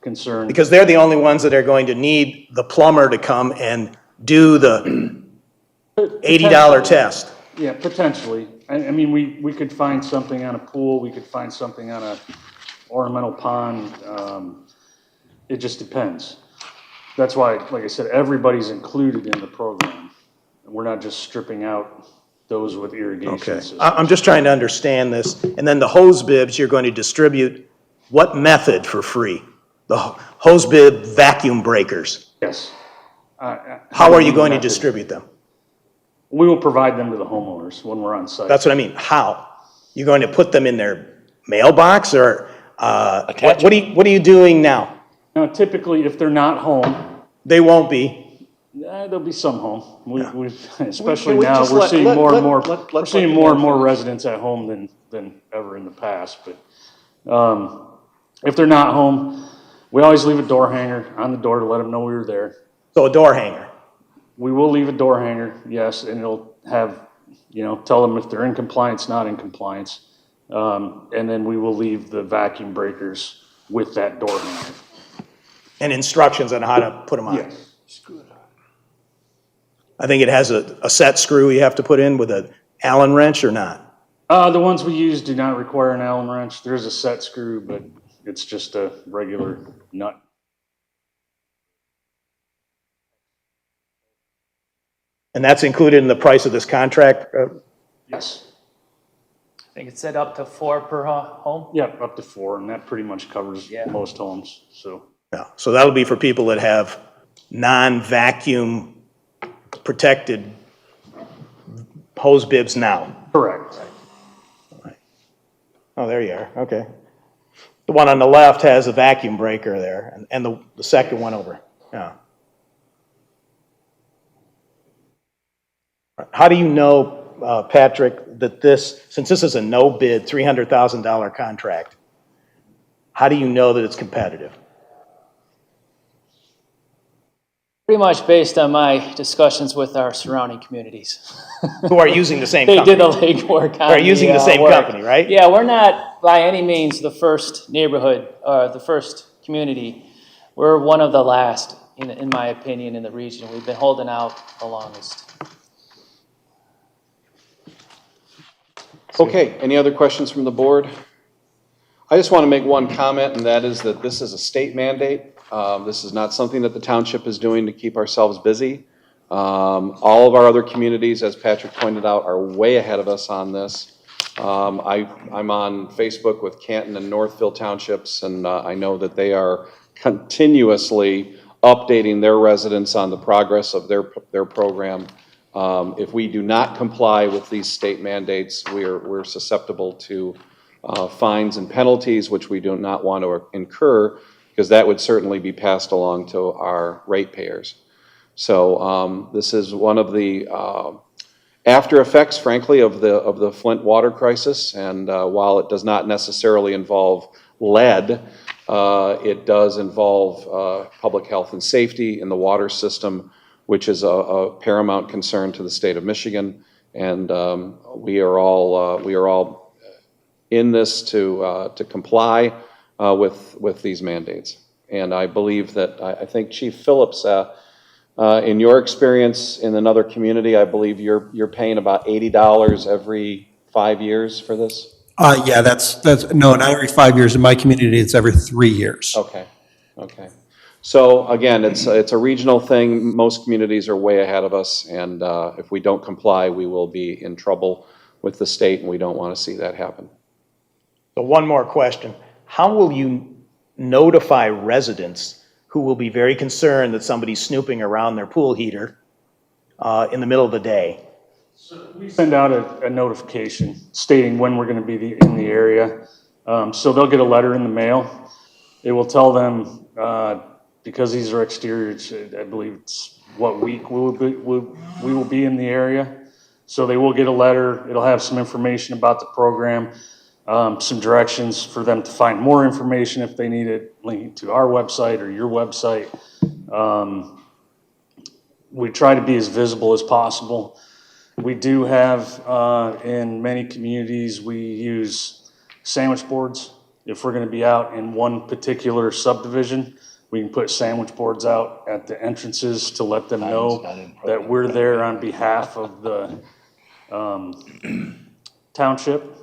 concern. Because they're the only ones that are going to need the plumber to come and do the $80 test. Yeah, potentially. I mean, we could find something on a pool, we could find something on a ornamental pond. It just depends. That's why, like I said, everybody's included in the program. And we're not just stripping out those with irrigation systems. I'm just trying to understand this. And then the hose bibs, you're going to distribute what method for free? The hose bib vacuum breakers. Yes. How are you going to distribute them? We will provide them to the homeowners when we're on site. That's what I mean. How? You're going to put them in their mailbox, or what are you doing now? Now, typically, if they're not home, They won't be. there'll be some home. Especially Can we now, just we're let- seeing let- more and let- more. let- We're let- seeing let- more and more residents at home than ever in the past. But if they're not home, we always leave a door hanger on the door to let them know we were there. So a door hanger. We will leave a door hanger, yes, and it'll have, tell them if they're in compliance, not in compliance. And then we will leave the vacuum breakers with that door hanger. And instructions on how to put them on. Yes. I think it has a set screw you have to put in with an Allen wrench, or not? The ones we use do not require an Allen wrench. There is a set screw, but it's just a regular nut. And that's included in the price of this contract? Yes. I think it said up to 4 per home. Yeah, up to 4, and that pretty much covers most homes, so. Yeah, so that'll be for people that have non-vacuum protected hose bibs now. Correct. Oh, there you are, okay. The one on the left has a vacuum breaker there, and the second one over, yeah. How do you know, Patrick, that since this is a no-bid, $300,000 contract, how do you know that it's competitive? Pretty much based on my discussions with our surrounding communities. Who are using the same They company? did the legwork on They're using the same work. company, right? Yeah, we're not by any means the first neighborhood, or the first community. We're one of the last, in my opinion, in the region. We've been holding out the longest. Okay, any other questions from the board? I just want to make one comment, and that is that this is a state mandate. This is not something that the township is doing to keep ourselves busy. All of our other communities, as Patrick pointed out, are way ahead of us on this. I'm on Facebook with Canton and Northville Townships, and I know that they are continuously updating their residents on the progress of their program. If we do not comply with these state mandates, we're susceptible to fines and penalties, which we do not want to incur, because that would certainly be passed along to our ratepayers. So this is one of the after effects, frankly, of the Flint water crisis. And while it does not necessarily involve lead, it does involve public health and safety in the water system, which is a paramount concern to the state of Michigan. And we are all in this to comply with these mandates. And I believe that I think Chief Phillips. In your experience in another community, I believe you're paying about $80 every 5 years for this? Yeah, that's, no, not every 5 years. In my community, it's every 3 years. Okay, okay. So again, it's a regional thing. Most communities are way ahead of us, and if we don't comply, we will be in trouble with the state, and we don't want to see that happen. So one more question. How will you notify residents who will be very concerned that somebody's snooping around their pool heater in the middle of the day? So we send out a notification stating when we're going to be in the area. So they'll get a letter in the mail. It will tell them, because these are exteriors, I believe it's what week we will be in the area. So they will get a letter. It'll have some information about the program, some directions for them to find more information if they need it, linked to our website or your website. We try to be as visible as possible. We do have, in many communities, we use sandwich boards. If we're going to be out in one particular subdivision, we can put sandwich boards out at the entrances to let them know that we're there on behalf of the township.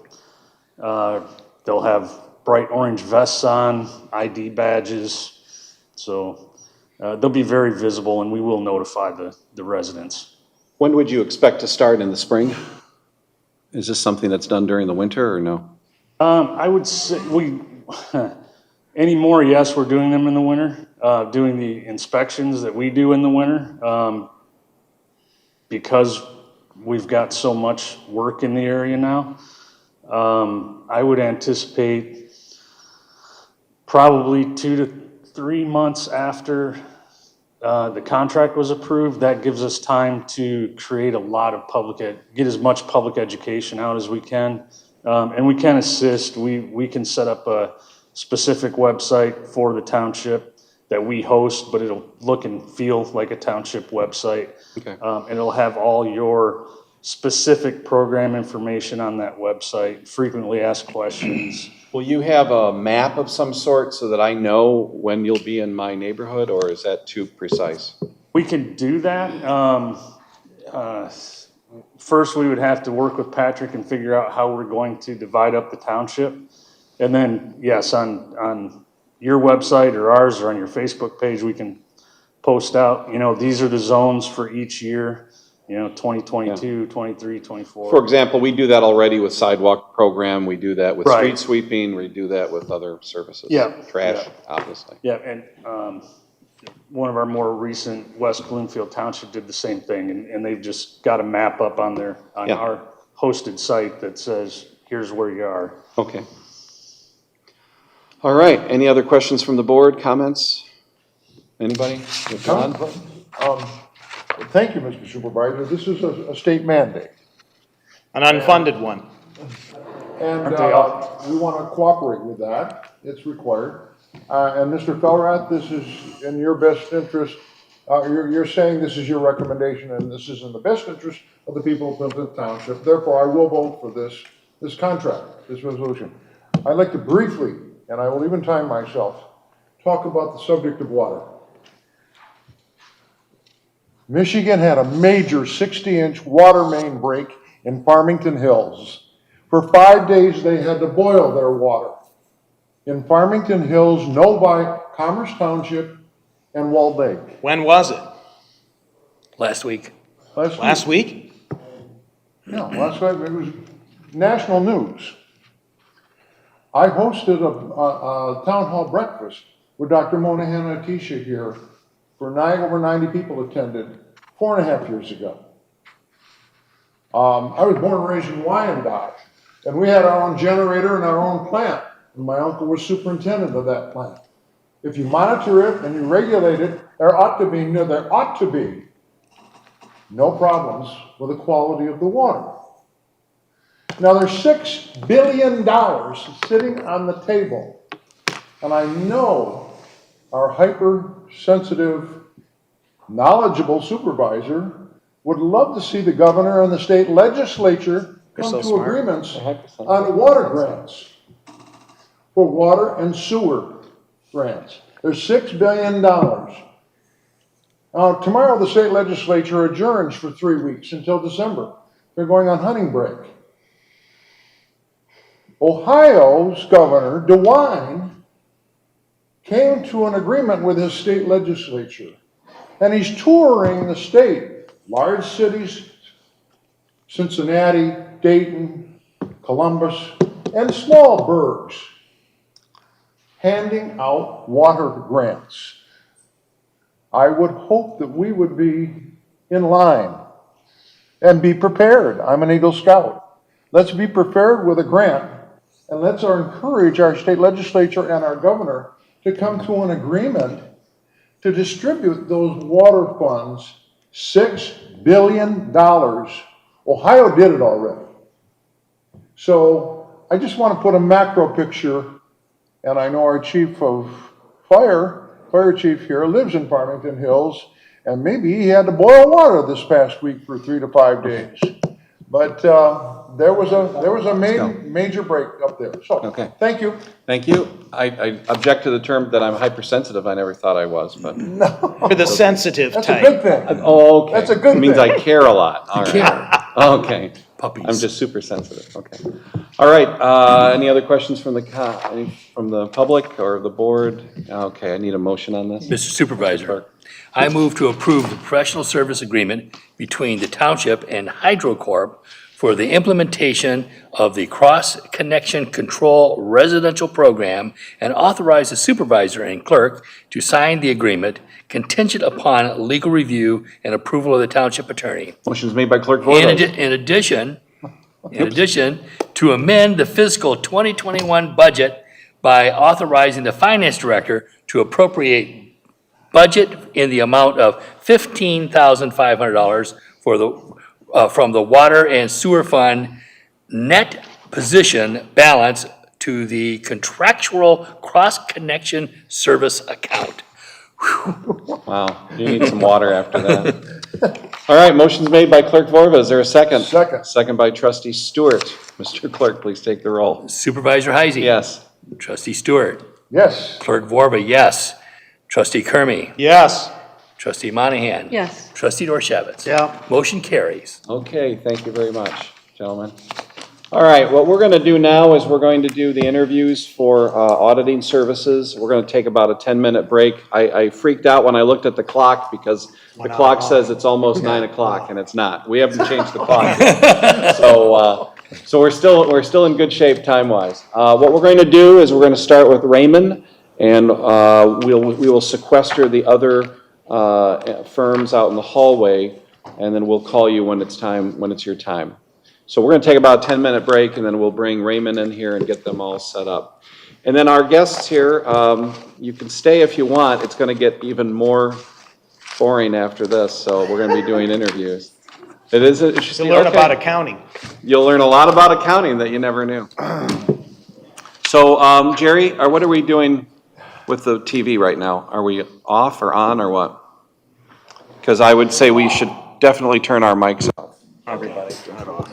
They'll have bright orange vests on, ID badges. So they'll be very visible, and we will notify the residents. When would you expect to start in the spring? Is this something that's done during the winter or no? I would say anymore, yes, we're doing them in the winter, doing the inspections that we do in the winter, because we've got so much work in the area now. I would anticipate probably 2 to 3 months after the contract was approved. That gives us time to create a lot of get as much public education out as we can. And we can assist. We can set up a specific website for the township that we host, but it'll look and feel like a township website. Okay. And it'll have all your specific program information on that website, frequently asked questions. Will you have a map of some sort so that I know when you'll be in my neighborhood, or is that too precise? We can do that. First, we would have to work with Patrick and figure out how we're going to divide up the township. And then, yes, on your website or ours or on your Facebook page, we can post out, these are the zones for each year, 2022, 23, 24. For example, we do that already with sidewalk program. We do that with Right. street sweeping. We do that with other services. Yeah. Trash, Yeah. obviously. Yeah, and one of our more recent, West Bloomfield Township, did the same thing, and they've just got a map up on Yeah. our hosted site that says, here's where you are. Okay. All right. Any other questions from the board, comments? Anybody? John? Thank you, Mr. Supervisor. This is a state mandate. An unfunded one. And Aren't they all? we want to cooperate with that. It's required. And Mr. Fellrath, this is in your best interest. You're saying this is your recommendation, and this is in the best interest of the people of Plymouth Township. Therefore, I will vote for this contract, this resolution. I'd like to briefly, and I will even time myself, talk about the subject of water. Michigan had a major 60-inch water main break in Farmington Hills. For 5 days, they had to boil their water. In Farmington Hills, Novi, Commerce Township, and Wall Lake. When was it? last week. Last week? Yeah, last night it was national news. I hosted a town hall breakfast with Dr. Monahan and Atisha here for over 90 people attended 4.5 years ago. I was born and raised in Wyandotte, and we had our own generator and our own plant, and my uncle was superintendent of that plant. If you monitor it and you regulate it, there ought to be no problems with the quality of the water. Now, there's $6 billion sitting on the table, and I know our hypersensitive, knowledgeable supervisor would love to see the governor and the state legislature come to agreements on water grants, for water and sewer grants. There's $6 billion. Tomorrow, the state legislature adjourns for 3 weeks until December. They're going on hunting break. Ohio's governor, DeWine, came to an agreement with his state legislature, and he's touring the state, large cities, Cincinnati, Dayton, Columbus, and small burgs, handing out water grants. I would hope that we would be in line and be prepared. I'm an Eagle Scout. Let's be prepared with a grant, and let's encourage our state legislature and our governor to come to an agreement to distribute those water funds, $6 billion. Ohio did it already. So I just want to put a macro picture, and I know our chief of fire chief here, lives in Farmington Hills, and maybe he had to boil water this past week for 3 to 5 days. But there was a major break up there. So, Okay. Thank you. Thank you. I object to the term that I'm hypersensitive. I never thought I was, but. You're the sensitive That's type. a good thing. Oh, okay. That's a good It means thing. I care a lot. All right. Okay. Puppies. I'm just super sensitive. Okay. All right. Any other questions from the public or the board? Okay, I need a motion on this. Mr. Supervisor, I move to approve the professional service agreement between the township and HydroCorp for the implementation of the Cross-Connection Control Residential Program and authorize the supervisor and clerk to sign the agreement contingent upon legal review and approval of the township attorney. Motion's made by Clerk In Vorba. addition, to amend the fiscal 2021 budget by authorizing the finance director to appropriate budget in the amount of $15,500 for from the water and sewer fund net position balance to the contractual cross-connection service account. Wow, you need some water after that. All right, motion's made by Clerk Vorba. Is there a second? Second. Second by Trustee Stewart. Mr. Clerk, please take the roll. Supervisor Heisey. Yes. Trustee Stewart. Yes. Clerk Vorba, yes. Trustee Kermy. Yes. Trustee Monahan. Yes. Trustee Dorchevitz. Yeah. Motion carries. Okay, thank you very much, gentlemen. All right, what we're going to do now is we're going to do the interviews for auditing services. We're going to take about a 10-minute break. I freaked out when I looked at the clock because the clock says it's almost 9 o'clock, and it's not. We haven't changed the clock yet. So we're still in good shape time-wise. What we're going to do is we're going to start with Raymond, and we will sequester the other firms out in the hallway, and then we'll call you when it's your time. So we're going to take about a 10-minute break, and then we'll bring Raymond in here and get them all set up. And then our guests here, you can stay if you want. It's going to get even more boring after this, so we're going to be doing interviews. It is interesting. You'll learn about accounting. You'll learn a lot about accounting that you never knew. So, Jerry, what are we doing with the TV right now? Are we off or on or what? Because I would say we should definitely turn our mics off. Everybody, turn it off.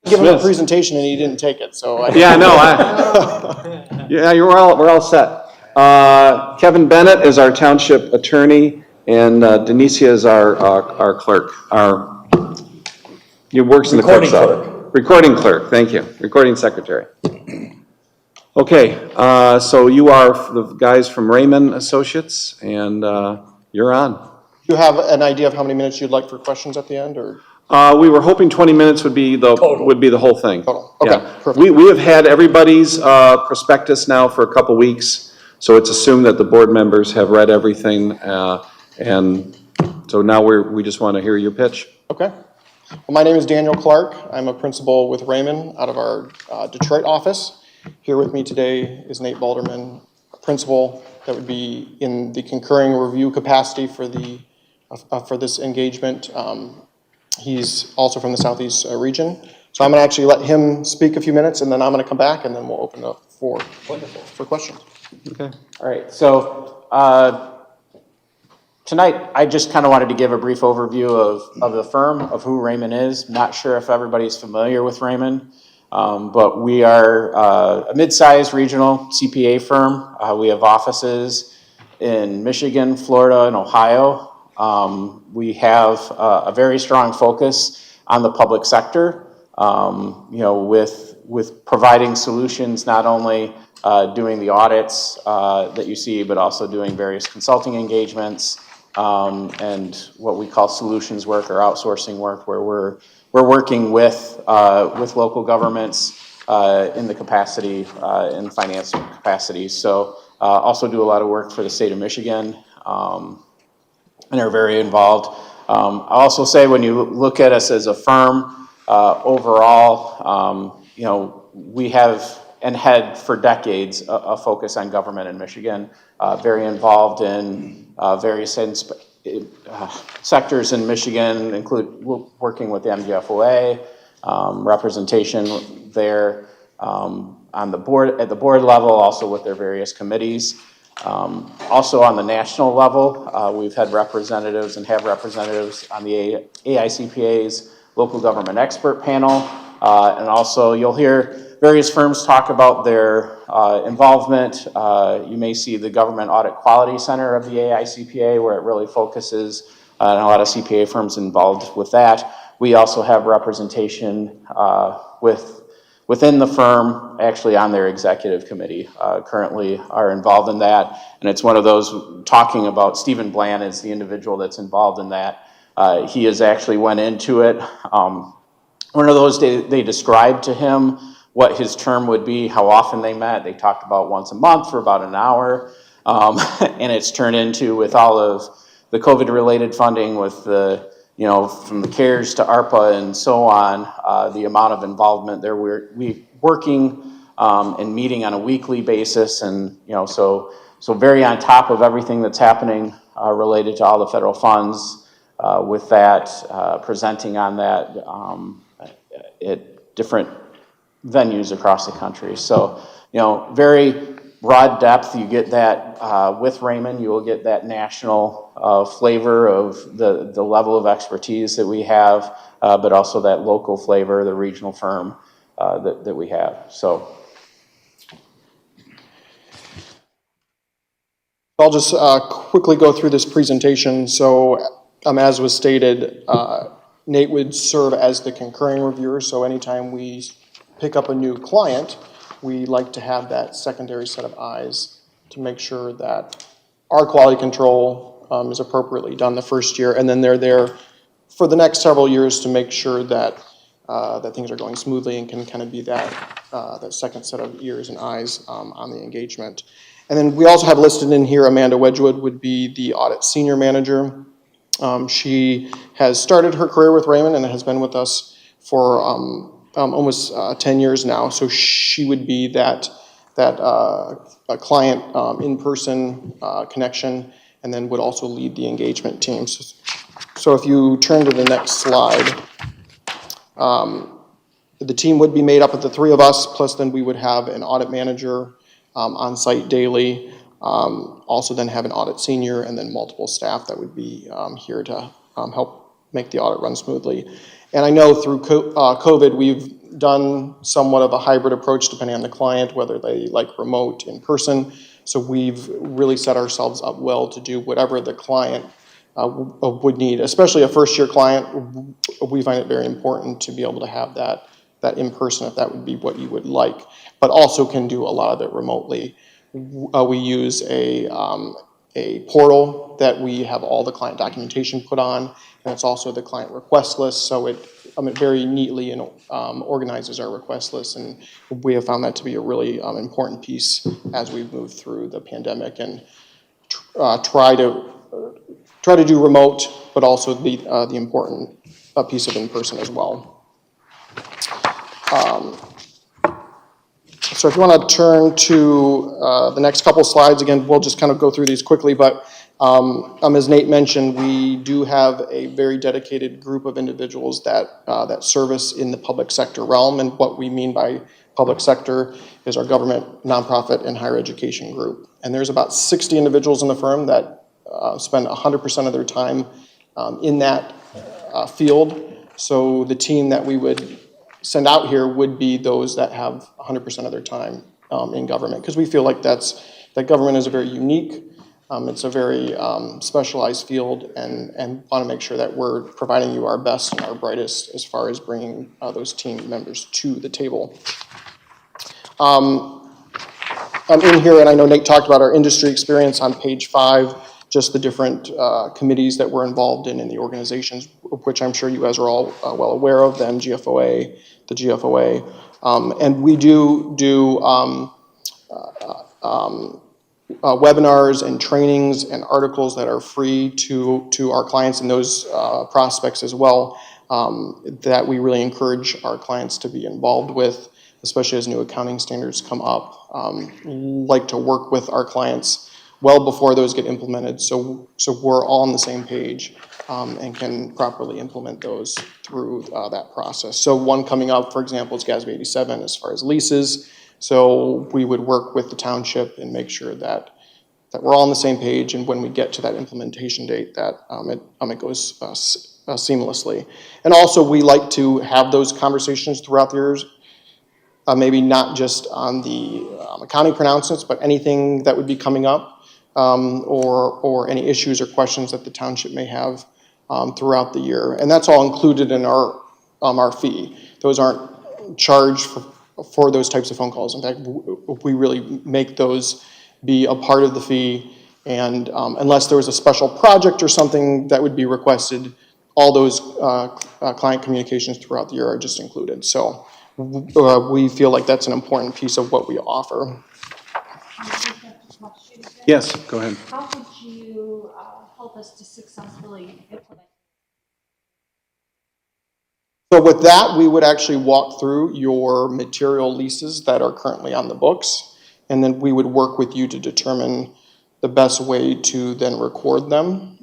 Give him a Smith. presentation and he didn't take it, so. Yeah, no, yeah, we're all set. Kevin Bennett is our township attorney, and Denicia is our clerk, he works in the clerk's office. Recording clerk, thank you, recording secretary. Okay, so you are the guys from Raymond Associates, and you're on. Do you have an idea of how many minutes you'd like for questions at the end, or? We were hoping 20 minutes would be the whole thing. Total. Okay, Yeah. perfect. We have had everybody's prospectus now for a couple weeks, so it's assumed that the board members have read everything, and so now we just want to hear your pitch. Okay. Well, my name is Daniel Clark. I'm a principal with Raymond out of our Detroit office. Here with me today is Nate Balderman, a principal that would be in the concurring review capacity for this engagement. He's also from the Southeast region. So I'm going to actually let him speak a few minutes, and then I'm going to come back, and then we'll open it up for questions. Okay. All right, so tonight I just kind of wanted to give a brief overview of the firm, of who Raymond is. Not sure if everybody's familiar with Raymond, but we are a mid-sized regional CPA firm. We have offices in Michigan, Florida, and Ohio. We have a very strong focus on the public sector, with providing solutions, not only doing the audits that you see, but also doing various consulting engagements and what we call solutions work or outsourcing work, where we're working with local governments in the capacity, in finance capacity. So also do a lot of work for the state of Michigan. And are very involved. I'll also say when you look at us as a firm, overall, we have and had for decades a focus on government in Michigan, very involved in various sectors in Michigan, include working with the MGFOA, representation there on the board, at the board level, also with their various committees. Also on the national level, we've had representatives and have representatives on the AICPA's local government expert panel. And also you'll hear various firms talk about their involvement. You may see the Government Audit Quality Center of the AICPA, where it really focuses on a lot of CPA firms involved with that. We also have representation within the firm, actually on their executive committee, currently are involved in that. And it's one of those, talking about Stephen Bland is the individual that's involved in that. He has actually went into it. One of those, they described to him what his term would be, how often they met. They talked about once a month for about an hour. And it's turned into, with all of the COVID-related funding, with the from the CARES to ARPA and so on, the amount of involvement there. We working and meeting on a weekly basis, and so very on top of everything that's happening related to all the federal funds. With that, presenting on that at different venues across the country. So very broad depth. You get that with Raymond. You will get that national flavor of the level of expertise that we have, but also that local flavor, the regional firm that we have. So I'll just quickly go through this presentation. So as was stated, Nate would serve as the concurring reviewer. So anytime we pick up a new client, we like to have that secondary set of eyes to make sure that our quality control is appropriately done the first year, and then they're there for the next several years to make sure that that things are going smoothly and can kind of be that second set of ears and eyes on the engagement. And then we also have listed in here Amanda Wedgwood would be the audit senior manager. She has started her career with Raymond and has been with us for almost 10 years now. So she would be that client in-person connection, and then would also lead the engagement team. So if you turn to the next slide, the team would be made up of the three of us, plus then we would have an audit manager on site daily, also then have an audit senior, and then multiple staff that would be here to help make the audit run smoothly. And I know through COVID, we've done somewhat of a hybrid approach depending on the client, whether they like remote, in person. So we've really set ourselves up well to do whatever the client would need, especially a first-year client. We find it very important to be able to have that in person if that would be what you would like, but also can do a lot of it remotely. We use a portal that we have all the client documentation put on, and it's also the client request list, so it very neatly and organizes our request list, and we have found that to be a really important piece as we've moved through the pandemic and try to do remote, but also the important piece of in-person as well. So if you want to turn to the next couple slides, again, we'll just kind of go through these quickly, but as Nate mentioned, we do have a very dedicated group of individuals that service in the public sector realm, and what we mean by public sector is our government, nonprofit, and higher education group. And there's about 60 individuals in the firm that spend 100% of their time in that field. So the team that we would send out here would be those that have 100% of their time in government, because we feel like that government is a very unique, it's a very specialized field, and want to make sure that we're providing you our best and our brightest as far as bringing those team members to the table. I'm in here, and I know Nate talked about our industry experience on page 5, just the different committees that we're involved in the organizations, which I'm sure you guys are all well aware of, the MGFOA, the GFOA. And we do webinars and trainings and articles that are free to our clients and those prospects as well, that we really encourage our clients to be involved with, especially as new accounting standards come up. Like to work with our clients well before those get implemented, so we're all on the same page and can properly implement those through that process. So one coming up, for example, is GASB 87 as far as leases. So we would work with the township and make sure that we're all on the same page, and when we get to that implementation date, that it goes seamlessly. And also, we like to have those conversations throughout the years, maybe not just on the accounting pronouncements, but anything that would be coming up, or any issues or questions that the township may have throughout the year. And that's all included in our fee. Those aren't charged for those types of phone calls. In fact, we really make those be a part of the fee, and unless there was a special project or something that would be requested, all those client communications throughout the year are just included. So we feel like that's an important piece of what we offer. Yes, go ahead. How would you help us to successfully implement? So with that, we would actually walk through your material leases that are currently on the books, and then we would work with you to determine the best way to then record them.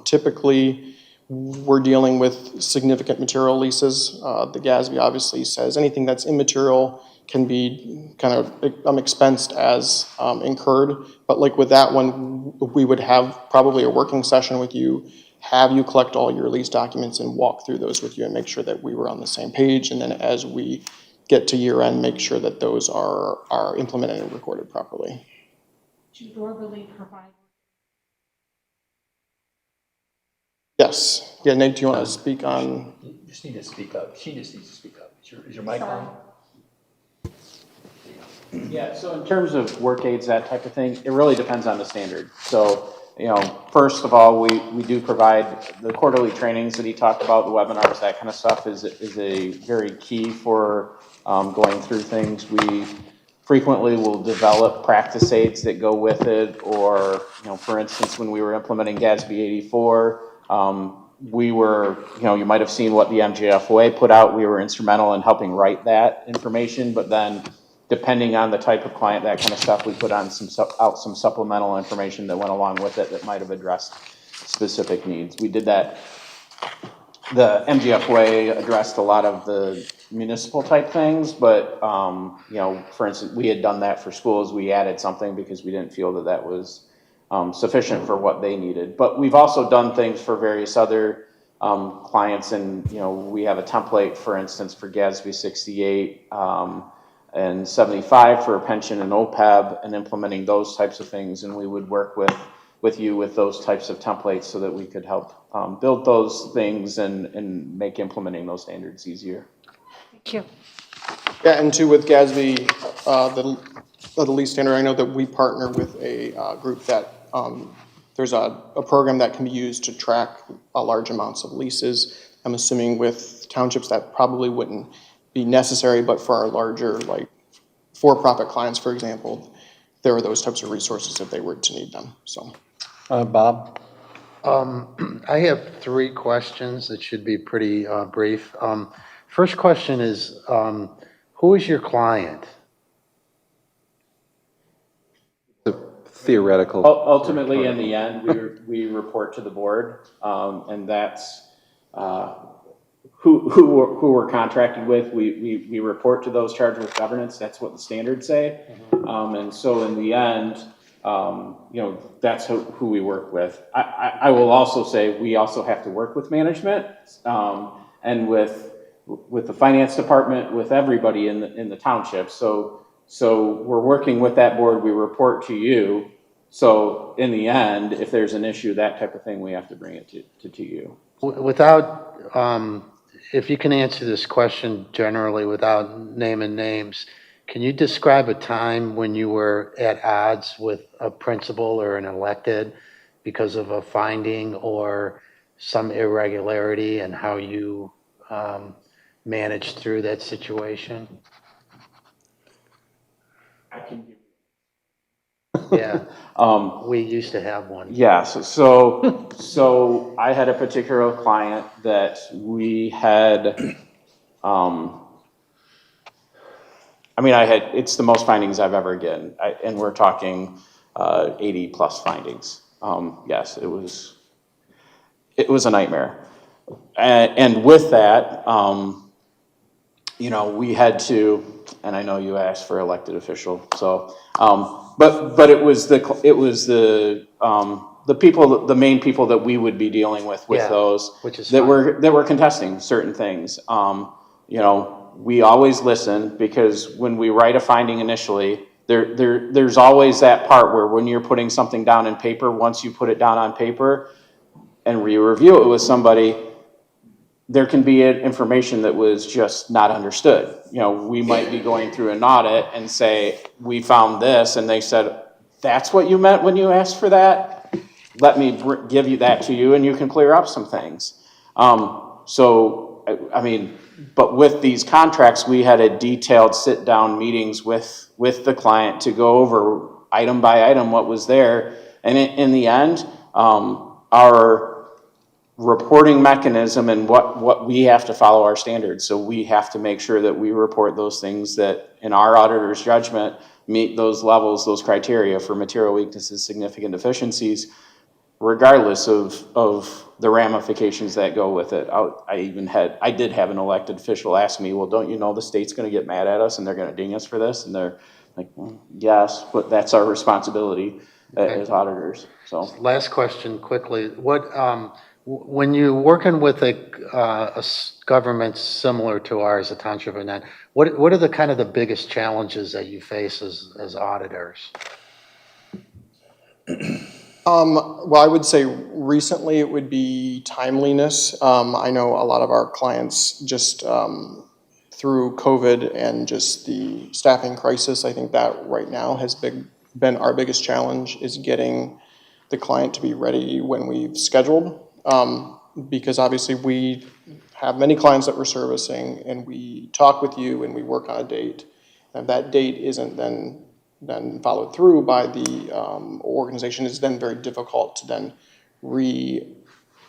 Typically, we're dealing with significant material leases. The GASB obviously says anything that's immaterial can be kind of expensed as incurred. But like with that one, we would have probably a working session with you, have you collect all your lease documents and walk through those with you and make sure that we were on the same page. And then as we get to year end, make sure that those are implemented and recorded properly. To verbally provide. Yes. Yeah, Nate, do you want to speak on? You just need to speak up. She just needs to speak up. Is your mic on? Yeah, so in terms of work aids, that type of thing, it really depends on the standard. So, first of all, we do provide the quarterly trainings that he talked about, the webinars, that kind of stuff is a very key for going through things. We frequently will develop practice aids that go with it, or, for instance, when we were implementing GASB 84, we were, you might have seen what the MGFOA put out. We were instrumental in helping write that information, but then depending on the type of client, that kind of stuff, we put on some supplemental information that went along with it that might have addressed specific needs. We did that. The MGFOA addressed a lot of the municipal type things, but for instance, we had done that for schools. We added something because we didn't feel that was sufficient for what they needed. But we've also done things for various other clients, and, we have a template, for instance, for GASB 68, and 75 for pension and OPEB, and implementing those types of things, and we would work with you with those types of templates so that we could help build those things and make implementing those standards easier. Thank you. Yeah, and too, with GASB, the lease standard, I know that we partner with a group that, there's a program that can be used to track large amounts of leases. I'm assuming with townships that probably wouldn't be necessary, but for our larger, like, for-profit clients, for example, there are those types of resources if they were to need them, so. Bob? I have 3 questions that should be pretty brief. First question is, who is your client? Theoretical. Ultimately, in the end, we report to the board, and that's who we're contracted with. We report to those charged with governance. That's what the standards say. And so in the end, that's who we work with. I will also say we also have to work with management, and with the finance department, with everybody in the township. So we're working with that board. We report to you. So in the end, if there's an issue, that type of thing, we have to bring it to you. Without, if you can answer this question generally without naming names, can you describe a time when you were at odds with a principal or an elected because of a finding or some irregularity, and how you managed through that situation? I can give Yeah, we used to have one. Yeah, so I had a particular client that we had, it's the most findings I've ever gotten, and we're talking 80 plus findings. Yes, it was a nightmare. And with that, we had to, and I know you asked for elected official, so, but it was the people, the main people that we would be dealing with those which is that were contesting certain things. We always listen, because when we write a finding initially, there's always that part where when you're putting something down in paper, once you put it down on paper and re-review it with somebody, there can be information that was just not understood. We might be going through an audit and say, we found this, and they said, that's what you meant when you asked for that? Let me give you that to you, and you can clear up some things. But with these contracts, we had a detailed sit-down meetings with the client to go over item by item what was there. And in the end, our reporting mechanism and what we have to follow our standards. So we have to make sure that we report those things that, in our auditor's judgment, meet those levels, those criteria for material weaknesses, significant deficiencies, regardless of the ramifications that go with it. I did have an elected official ask me, well, don't you know the state's going to get mad at us and they're going to ding us for this? And they're like, well, yes, but that's our responsibility as auditors. So last question quickly. When you're working with a government similar to ours, a township or not, what are the kind of the biggest challenges that you face as auditors? Well, I would say recently it would be timeliness. I know a lot of our clients just through COVID and just the staffing crisis, I think that right now has been our biggest challenge, is getting the client to be ready when we've scheduled. Because obviously we have many clients that we're servicing, and we talk with you and we work on a date, and that date isn't then followed through by the organization, is then very difficult to then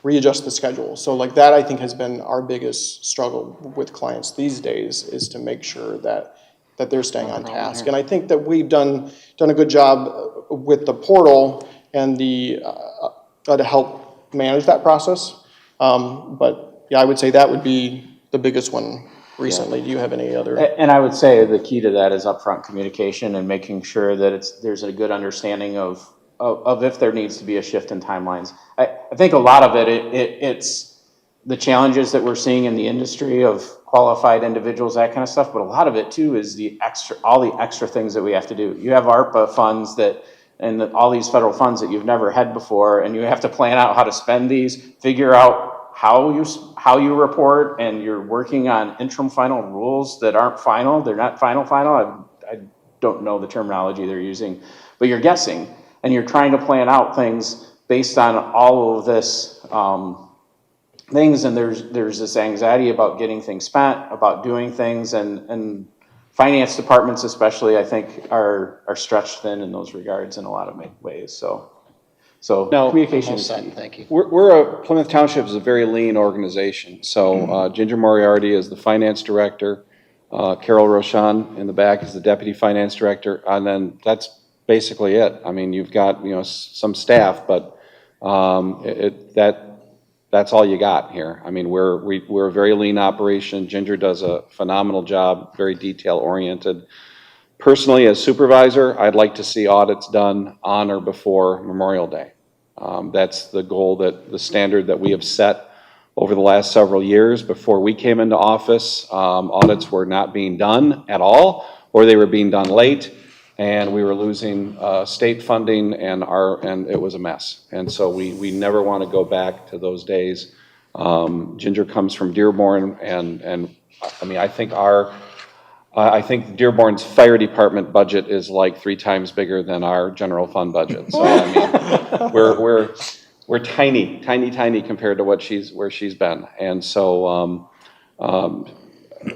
readjust the schedule. So like that, I think, has been our biggest struggle with clients these days, is to make sure that they're staying on task. And I think that we've done a good job with the portal and to help manage that process. But yeah, I would say that would be the biggest one recently. Yeah. Do you have any other? And I would say the key to that is upfront communication and making sure that there's a good understanding of if there needs to be a shift in timelines. I think a lot of it's the challenges that we're seeing in the industry of qualified individuals, that kind of stuff, but a lot of it too is all the extra things that we have to do. You have ARPA funds and all these federal funds that you've never had before, and you have to plan out how to spend these, figure out how you report, and you're working on interim final rules that aren't final. They're not final. I don't know the terminology they're using, but you're guessing, and you're trying to plan out things based on all of this things, and there's this anxiety about getting things spent, about doing things, and finance departments especially, I think, are stretched thin in those regards in a lot of ways. So Now, communication is key. Thank you. Plymouth Township is a very lean organization. So Ginger Moriarty is the finance director. Carol Roshan in the back is the deputy finance director. And then that's basically it. I mean, you've got, some staff, but that's all you got here. I mean, we're a very lean operation. Ginger does a phenomenal job, very detail oriented. Personally, as supervisor, I'd like to see audits done on or before Memorial Day. That's the goal, the standard that we have set over the last several years. Before we came into office, audits were not being done at all, or they were being done late, and we were losing state funding, and it was a mess. And so we never want to go back to those days. Ginger comes from Dearborn, and I mean, I think Dearborn's fire department budget is like 3 times bigger than our general fund budget. So I mean, we're tiny compared to where she's been, and so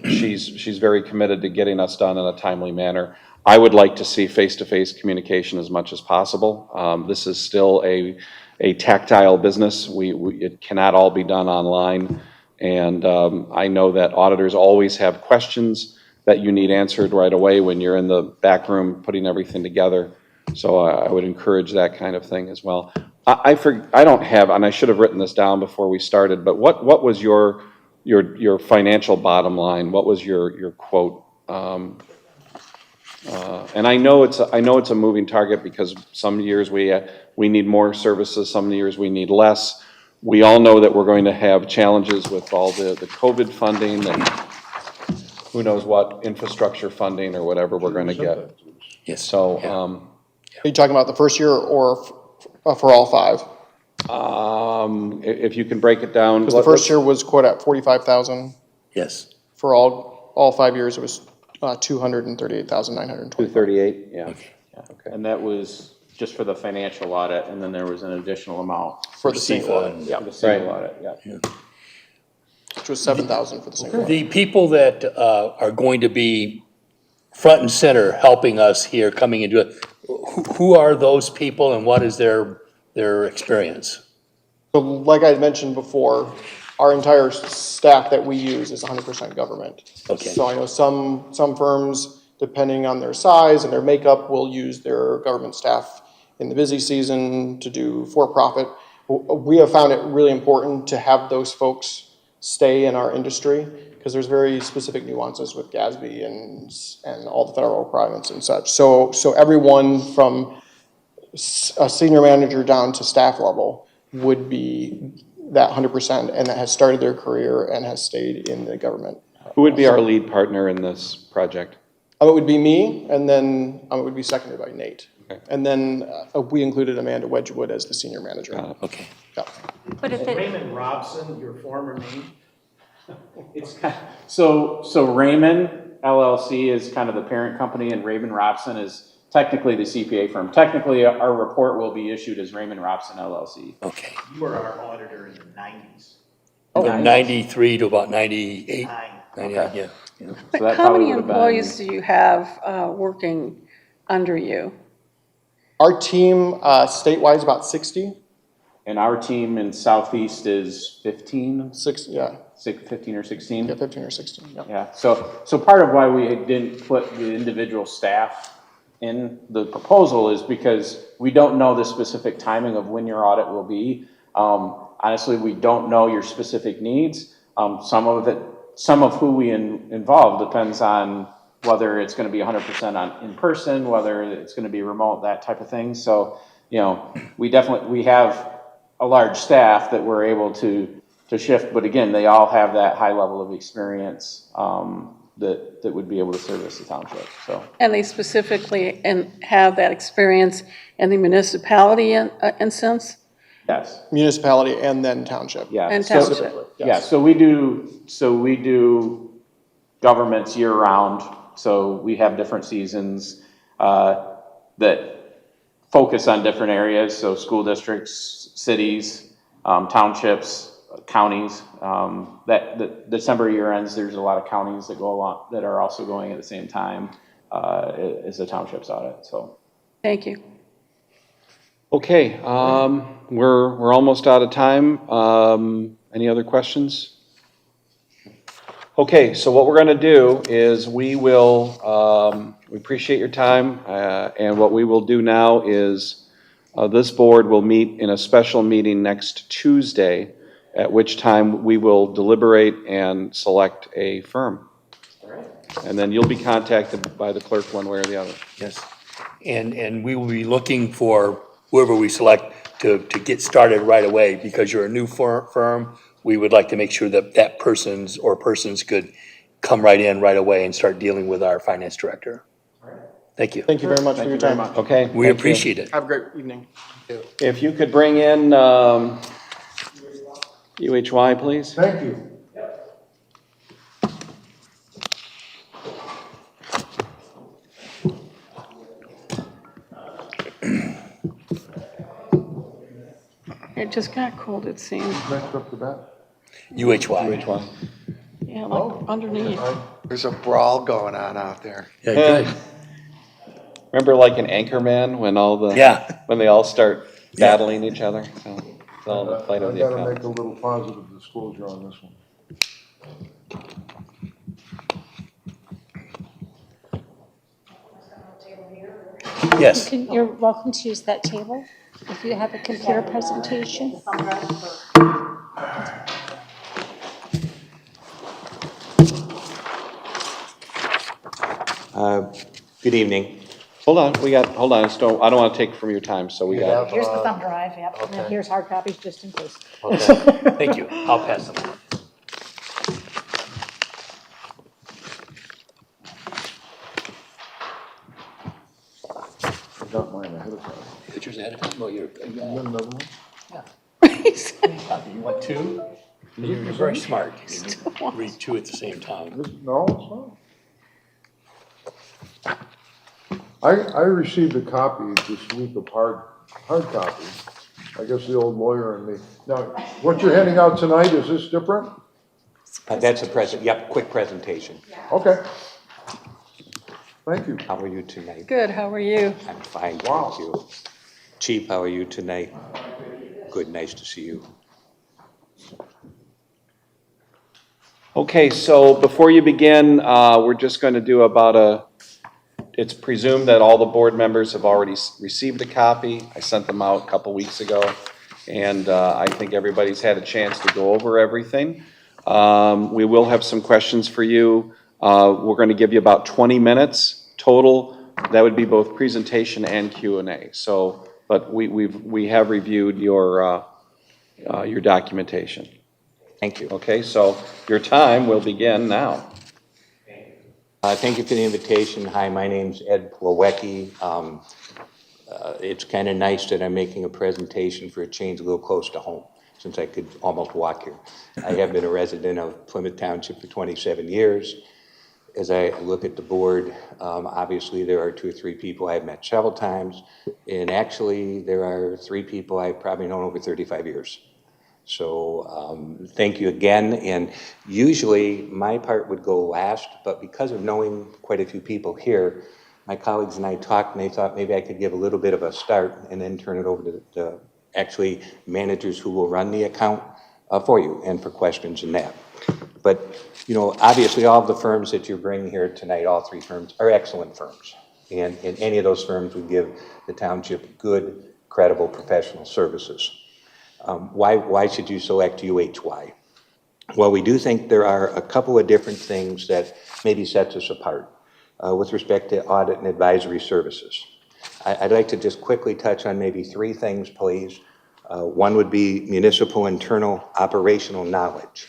she's very committed to getting us done in a timely manner. I would like to see face-to-face communication as much as possible. This is still a tactile business. It cannot all be done online, and I know that auditors always have questions that you need answered right away when you're in the back room putting everything together. So I would encourage that kind of thing as well. I don't have, and I should have written this down before we started, but what was your financial bottom line? What was your quote? And I know it's a moving target because some years we need more services, some years we need less. We all know that we're going to have challenges with all the COVID funding and who knows what infrastructure funding or whatever we're going to get. Yes. So, Are you talking about the first year or for all 5? if you can break it down. Because the first year was quoted at 45,000. Yes. For all 5 years, it was 238,920. 238, yeah. Okay. And that was just for the financial audit, and then there was an additional amount For the single audit. Yeah, for the single audit, yeah. Which was 7,000 for the single audit. The people that are going to be front and center helping us here, coming into it, who are those people and what is their experience? So like I had mentioned before, our entire staff that we use is 100% government. Okay. So I know some firms, depending on their size and their makeup, will use their government staff in the busy season to do for-profit. We have found it really important to have those folks stay in our industry because there's very specific nuances with GASB and all the federal requirements and such. So everyone from a senior manager down to staff level would be that 100% and that has started their career and has stayed in the government. Who would be our lead partner in this project? It would be me, and then it would be seconded by Nate. Okay. And then we included Amanda Wedgwood as the senior manager. Okay. Yeah. But if it, Raymond Robson, your former name? It's kind so Raymond LLC is kind of the parent company, and Raymond Robson is technically the CPA firm. Technically, our report will be issued as Raymond Robson LLC. Okay. You were our auditor in the 90s. From 93 to about 98. 98, yeah. So that But how probably many would have been- employees do you have working under you? Our team statewide is about 60. And our team in Southeast is 15? 15 or 16? Yeah, 15 or 16, yeah. Yeah, so part of why we didn't put the individual staff in the proposal is because we don't know the specific timing of when your audit will be. Honestly, we don't know your specific needs. Some of who we involve depends on whether it's going to be 100% in person, whether it's going to be remote, that type of thing. So, we have a large staff that we're able to to shift, but again, they all have that high level of experience that would be able to service the township, so. And they specifically have that experience in the municipality instance? Yes. Municipality and then township. Yeah. And so- township. Yeah, so we do governments year round, so we have different seasons that focus on different areas, so school districts, cities, townships, counties. That the December year ends, there's a lot of counties that go along, that are also going at the same time as the township's audit, so. Thank you. Okay, we're almost out of time. Any other questions? Okay, so what we're going to do is we appreciate your time, and what we will do now is this board will meet in a special meeting next Tuesday, at which time we will deliberate and select a firm. And then you'll be contacted by the clerk one way or the other. Yes. And we will be looking for whoever we select to get started right away, because you're a new firm. We would like to make sure that that persons could come right in right away and start dealing with our finance director. Thank you. Thank you very much for your time. Okay. We appreciate it. Have a great evening. If you could bring in UHY, please. Thank you. It just got cold, it seems. Next up to bat. UHY. Yeah, like underneath. There's a brawl going on out there. Yeah, good. Remember like an Anchorman when when they all start battling each other? So it's all the fight of the I gotta make accountants. a little positive disclosure on this one. Yes. You're welcome to use that table if you have a computer presentation. Good evening. Hold on, I don't want to take from your time, so we got. Here's the thumb drive, yep, and then here's hard copies just in case. Thank you. I'll pass them. I got mine ahead of time. Pictures ahead of time? Well, you're. And then another one? You want two? You're very smart. You read two at the same time. No, it's not. I received a copy this week of hard copy. I guess the old lawyer in me. Now, what you're handing out tonight, is this different? That's a quick presentation. Okay. Thank you. How are you tonight? Good, how are you? I'm fine, thank you. Chief, how are you tonight? Good, nice to see you. Okay, so before you begin, we're just going to do it's presumed that all the board members have already received a copy. I sent them out a couple weeks ago, and I think everybody's had a chance to go over everything. We will have some questions for you. We're going to give you about 20 minutes total. That would be both presentation and Q&A. So, but we have reviewed your documentation. Thank you. Okay, so your time will begin now. Thank you for the invitation. Hi, my name's Ed Plawecki. It's kind of nice that I'm making a presentation for a change a little close to home, since I could almost walk here. I have been a resident of Plymouth Township for 27 years. As I look at the board, obviously there are 2 or 3 people I've met several times, and actually there are 3 people I've probably known over 35 years. So thank you again, and usually my part would go last, but because of knowing quite a few people here, my colleagues and I talked, and they thought maybe I could give a little bit of a start and then turn it over to the actually managers who will run the account for you and for questions and that. But, you know, obviously all of the firms that you're bringing here tonight, all 3 firms, are excellent firms. And any of those firms would give the township good, credible, professional services. Why should you select UHY? Well, we do think there are a couple of different things that maybe sets us apart with respect to audit and advisory services. I'd like to just quickly touch on maybe 3 things, please. One would be municipal internal operational knowledge.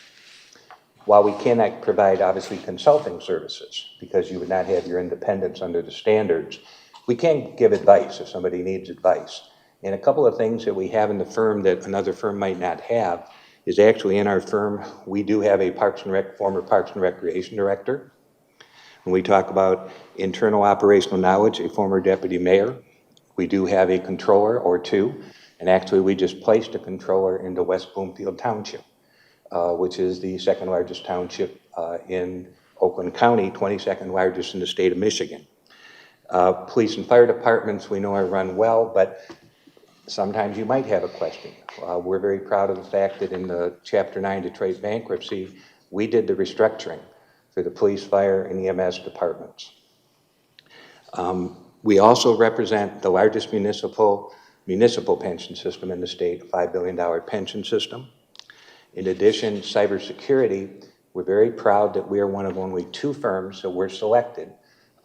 While we cannot provide, obviously, consulting services, because you would not have your independence under the standards, we can give advice if somebody needs advice. And a couple of things that we have in the firm that another firm might not have is actually in our firm, we do have a former Parks and Recreation director. When we talk about internal operational knowledge, a former deputy mayor. We do have a controller or two, and actually we just placed a controller into West Bloomfield Township, which is the second largest township in Oakland County, 22nd largest in the state of Michigan. Police and fire departments we know are run well, but sometimes you might have a question. We're very proud of the fact that in the Chapter 9 Detroit bankruptcy, we did the restructuring for the police, fire, and EMS departments. We also represent the largest municipal pension system in the state, a $5 billion pension system. In addition, cybersecurity, we're very proud that we are one of only 2 firms that were selected,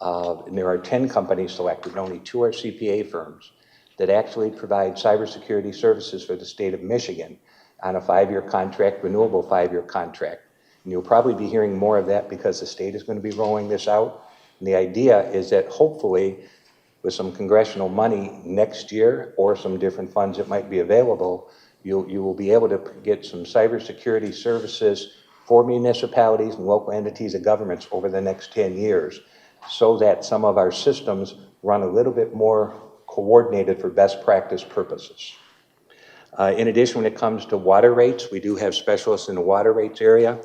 and there are 10 companies selected, and only 2 are CPA firms, that actually provide cybersecurity services for the state of Michigan on a 5-year contract, renewable 5-year contract. And you'll probably be hearing more of that because the state is going to be rolling this out. And the idea is that hopefully, with some congressional money next year or some different funds that might be available, you will be able to get some cybersecurity services for municipalities and local entities of governments over the next 10 years so that some of our systems run a little bit more coordinated for best practice purposes. In addition, when it comes to water rates, we do have specialists in the water rates area.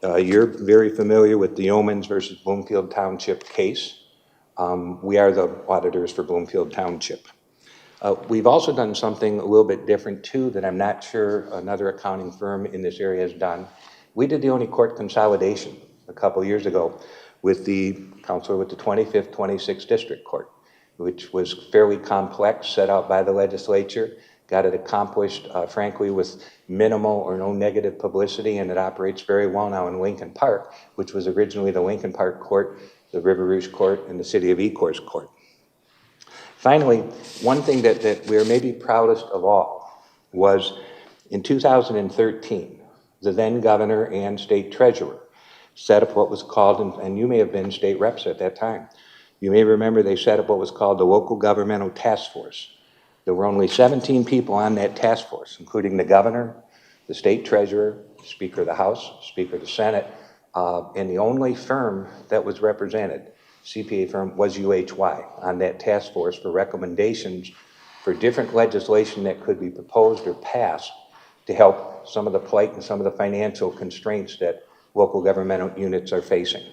You're very familiar with the Yeomans versus Bloomfield Township case. We are the auditors for Bloomfield Township. We've also done something a little bit different too that I'm not sure another accounting firm in this area has done. We did the only court consolidation a couple years ago with the counselor with the 25th, 26th District Court, which was fairly complex, set out by the legislature, got it accomplished, frankly, with minimal or no negative publicity, and it operates very well now in Lincoln Park, which was originally the Lincoln Park Court, the River Rouge Court, and the City of Ecorse Court. Finally, one thing that we're maybe proudest of all was in 2013, the then governor and state treasurer set up what was called, and you may have been state reps at that time, you may remember they set up what was called the Local Governmental Task Force. There were only 17 people on that task force, including the governor, the state treasurer, Speaker of the House, Speaker of the Senate, and the only firm that was represented, CPA firm, was UHY on that task force for recommendations for different legislation that could be proposed or passed to help some of the plight and some of the financial constraints that local governmental units are facing.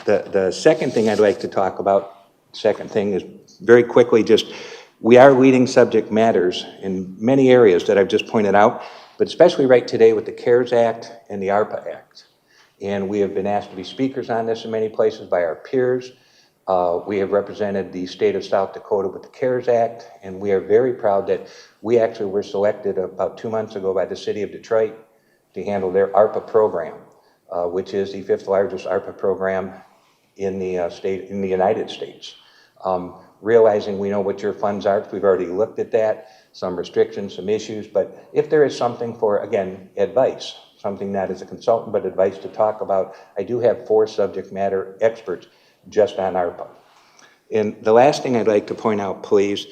The second thing I'd like to talk about, second thing is very quickly just, we are leading subject matters in many areas that I've just pointed out, but especially right today with the CARES Act and the ARPA Act. And we have been asked to be speakers on this in many places by our peers. We have represented the state of South Dakota with the CARES Act, and we are very proud that we actually were selected about 2 months ago by the city of Detroit to handle their ARPA program, which is the 5th largest ARPA program in the United States. Realizing we know what your funds are, we've already looked at that, some restrictions, some issues, but if there is something for, again, advice, something not as a consultant, but advice to talk about, I do have 4 subject matter experts just on ARPA. And the last thing I'd like to point out, please,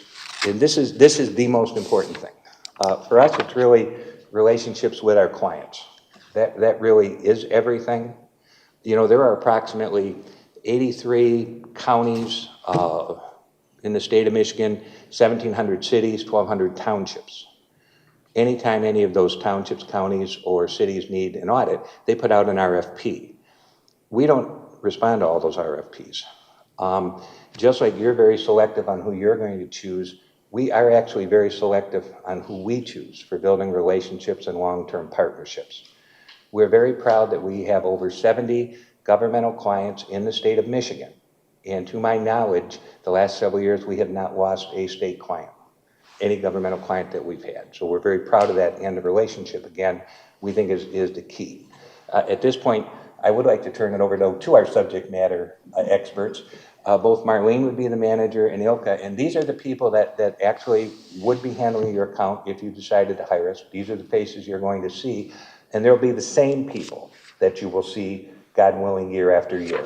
and this is the most important thing. For us, it's really relationships with our clients. That really is everything. You know, there are approximately 83 counties in the state of Michigan, 1,700 cities, 1,200 townships. Anytime any of those townships, counties, or cities need an audit, they put out an RFP. We don't respond to all those RFPs. Just like you're very selective on who you're going to choose, we are actually very selective on who we choose for building relationships and long-term partnerships. We're very proud that we have over 70 governmental clients in the state of Michigan. And to my knowledge, the last several years, we have not lost a state client, any governmental client that we've had. So we're very proud of that, and the relationship, again, we think is the key. At this point, I would like to turn it over to our subject matter experts. Both Marlene would be the manager and Ilka, and these are the people that actually would be handling your account if you decided to hire us. These are the faces you're going to see, and there'll be the same people that you will see, God willing, year after year,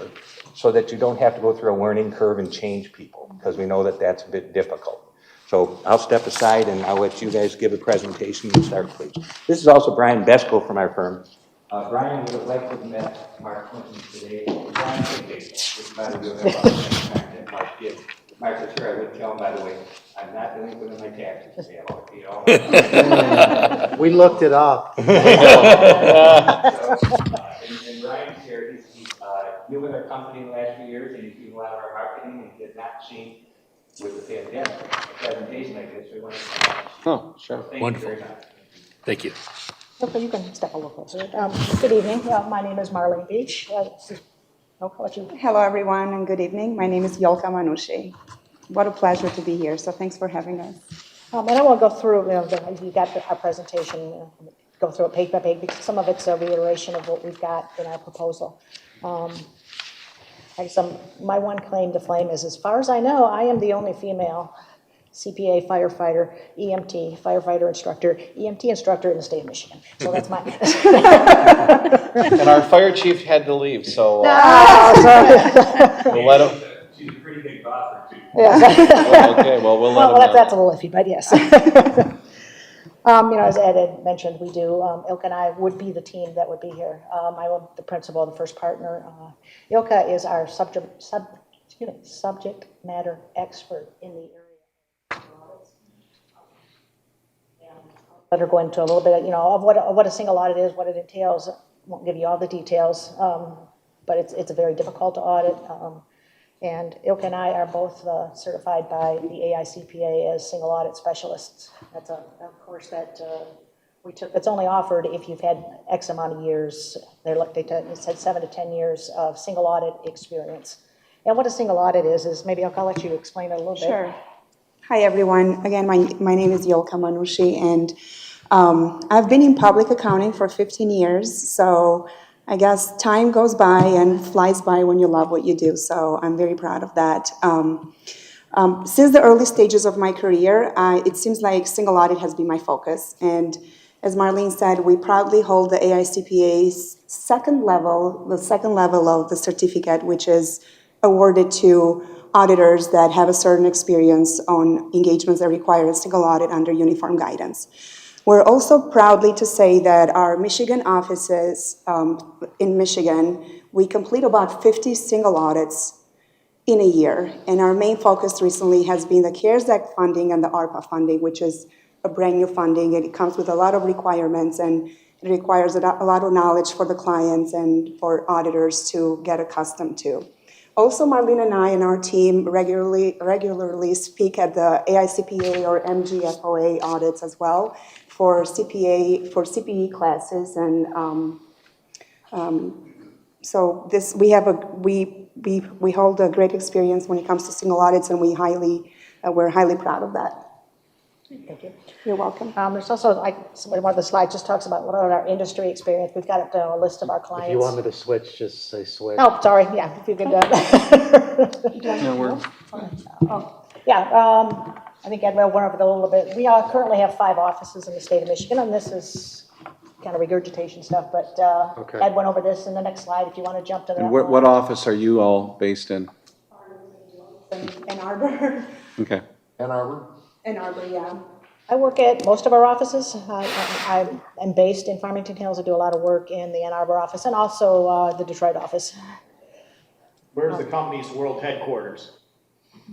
so that you don't have to go through a learning curve and change people, because we know that that's a bit difficult. So I'll step aside and I'll let you guys give a presentation and start, please. This is also Brian Besko from our firm. Brian would have liked to have met Mark Clinton today. Brian could be. Just try to do it about the same time that Mark did. Mark is here, I would tell him, by the way, I'm not delinquent in my taxes. We looked it up. And Brian's here, he's new with our company in the last few years, and he's doing a lot of our marketing, and he had not seen with the pandemic a presentation like this, we want to come out. Oh, sure. Thank Wonderful. you very much. Thank you. Okay, you can step a little closer. Good evening. My name is Marlene Beach. How about you? Hello, everyone, and good evening. My name is Yolka Manushi. What a pleasure to be here, so thanks for having us. And I want to go through, you got our presentation, go through it page by page, because some of it's a reiteration of what we've got in our proposal. My one claim to fame is, as far as I know, I am the only female CPA firefighter, EMT, firefighter instructor, EMT instructor in the state of Michigan. So that's my. And our fire chief had to leave, so we'll let him. She's a pretty big buffer, too. Yeah. Okay, well, we'll let him know. That's a little iffy, but yes. As Ed had mentioned, we do, Ilka and I would be the team that would be here. I'm the principal, the first partner. Ilka is our subject matter expert in the area. Let her go into a little bit, of what a single audit is, what it entails. Won't give you all the details, but it's a very difficult audit. And Ilka and I are both certified by the AICPA as single audit specialists. That's a course that we took. It's only offered if you've had X amount of years. It said 7 to 10 years of single audit experience. And what a single audit is maybe I'll let you explain it a little bit. Sure. Hi, everyone. Again, my name is Yolka Manushi, and I've been in public accounting for 15 years, so I guess time goes by and flies by when you love what you do, so I'm very proud of that. Since the early stages of my career, it seems like single audit has been my focus, and as Marlene said, we proudly hold the AICPA's second level of the certificate, which is awarded to auditors that have a certain experience on engagements that require a single audit under uniform guidance. We're also proudly to say that our Michigan offices in Michigan, we complete about 50 single audits in a year. And our main focus recently has been the CARES Act funding and the ARPA funding, which is a brand new funding. And it comes with a lot of requirements, and it requires a lot of knowledge for the clients and for auditors to get accustomed to. Also, Marlene and I and our team regularly speak at the AICPA or MGFOA audits as well for CPE classes, and so we hold a great experience when it comes to single audits, and we're highly proud of that. Thank you. You're welcome. There's also, one of the slides just talks about what are our industry experience. We've got a list of our clients. If you want me to switch, just say switch. Oh, sorry, yeah, if you could. I think Ed went over it a little bit. We currently have 5 offices in the state of Michigan, and this is kind of regurgitation stuff, but Okay. Ed went over this in the next slide if you want to jump to that. And what office are you all based in? Ann Arbor. Okay. Ann Arbor? Ann Arbor, yeah. I work at most of our offices. I'm based in Farmington Hills. I do a lot of work in the Ann Arbor office and also the Detroit office. Where's the company's world headquarters?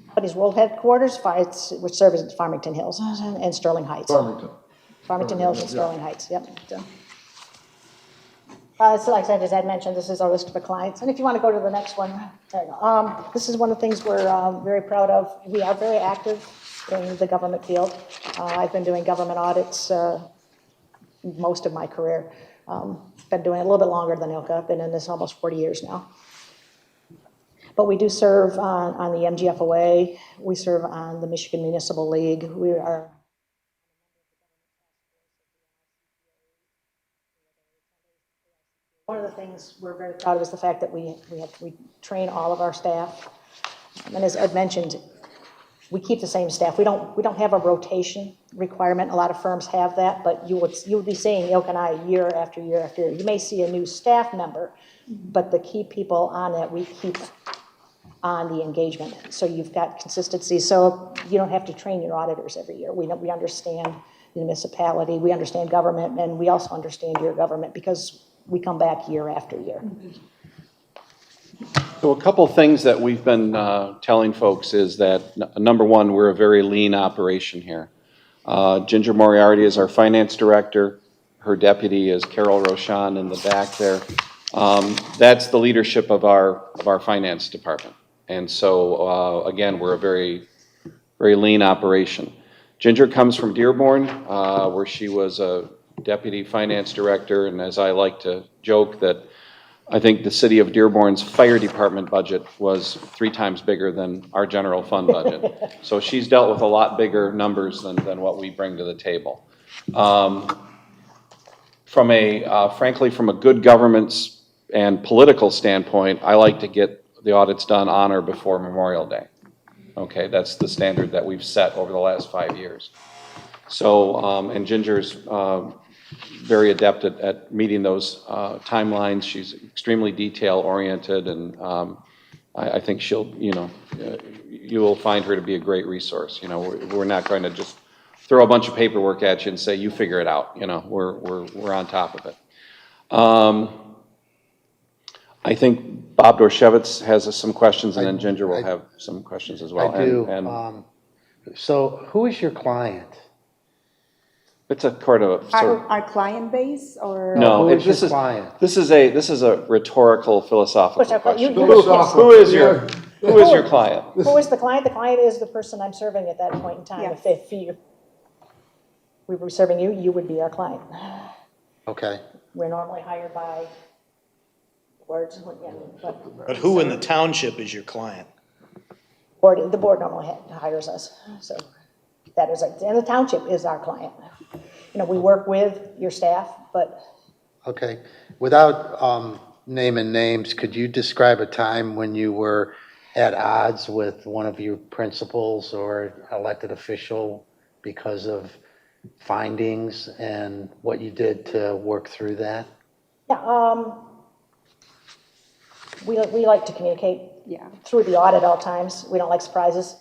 Company's world headquarters, which serves at Farmington Hills and Sterling Heights. Farmington Hills and Sterling Heights, yep. So like I said, as Ed mentioned, this is our list of the clients. And if you want to go to the next one, there you go. This is one of the things we're very proud of. We are very active in the government field. I've been doing government audits most of my career. Been doing it a little bit longer than Ilka. I've been in this almost 40 years now. But we do serve on the MGFOA. We serve on the Michigan Municipal League. We are One of the things we're very proud of is the fact that we train all of our staff. And as Ed mentioned, we keep the same staff. We don't have a rotation requirement. A lot of firms have that, but you would be seeing Ilk and I year after year after year. You may see a new staff member, but the key people on that, we keep on the engagement. So you've got consistency. So you don't have to train your auditors every year. We understand the municipality, we understand government, and we also understand your government because we come back year after year. So a couple things that we've been telling folks is that, number one, we're a very lean operation here. Ginger Moriarty is our finance director. Her deputy is Carol Roshan in the back there. That's the leadership of our finance department. And so, again, we're a very, very lean operation. Ginger comes from Dearborn, where she was a deputy finance director, and as I like to joke that I think the city of Dearborn's fire department budget was 3 times bigger than our general fund budget. So she's dealt with a lot bigger numbers than what we bring to the table. Frankly, from a good governance and political standpoint, I like to get the audits done on or before Memorial Day. Okay, that's the standard that we've set over the last 5 years. So, and Ginger's very adept at meeting those timelines. She's extremely detail-oriented, and I think she'll, you will find her to be a great resource. We're not going to just throw a bunch of paperwork at you and say, you figure it out. We're on top of it. I think Bob Dorshevitz has some questions, and then Ginger will have some questions as well. I do. So who is your client? It's a sort of Our client base, or? no. Who is your client? This is a rhetorical, philosophical question. Who Who is your client? Who is the client? The client is the person I'm serving at that point in time. Yes. If we were serving you, you would be our client. Okay. We're normally hired by boards, But who in the township is your client? the board normally hires us, so that is, and the township is our client. We work with your staff, but. Okay. Without naming names, could you describe a time when you were at odds with one of your principals or elected official because of findings and what you did to work through that? Yeah, we like to communicate through the audit all times. We don't like surprises.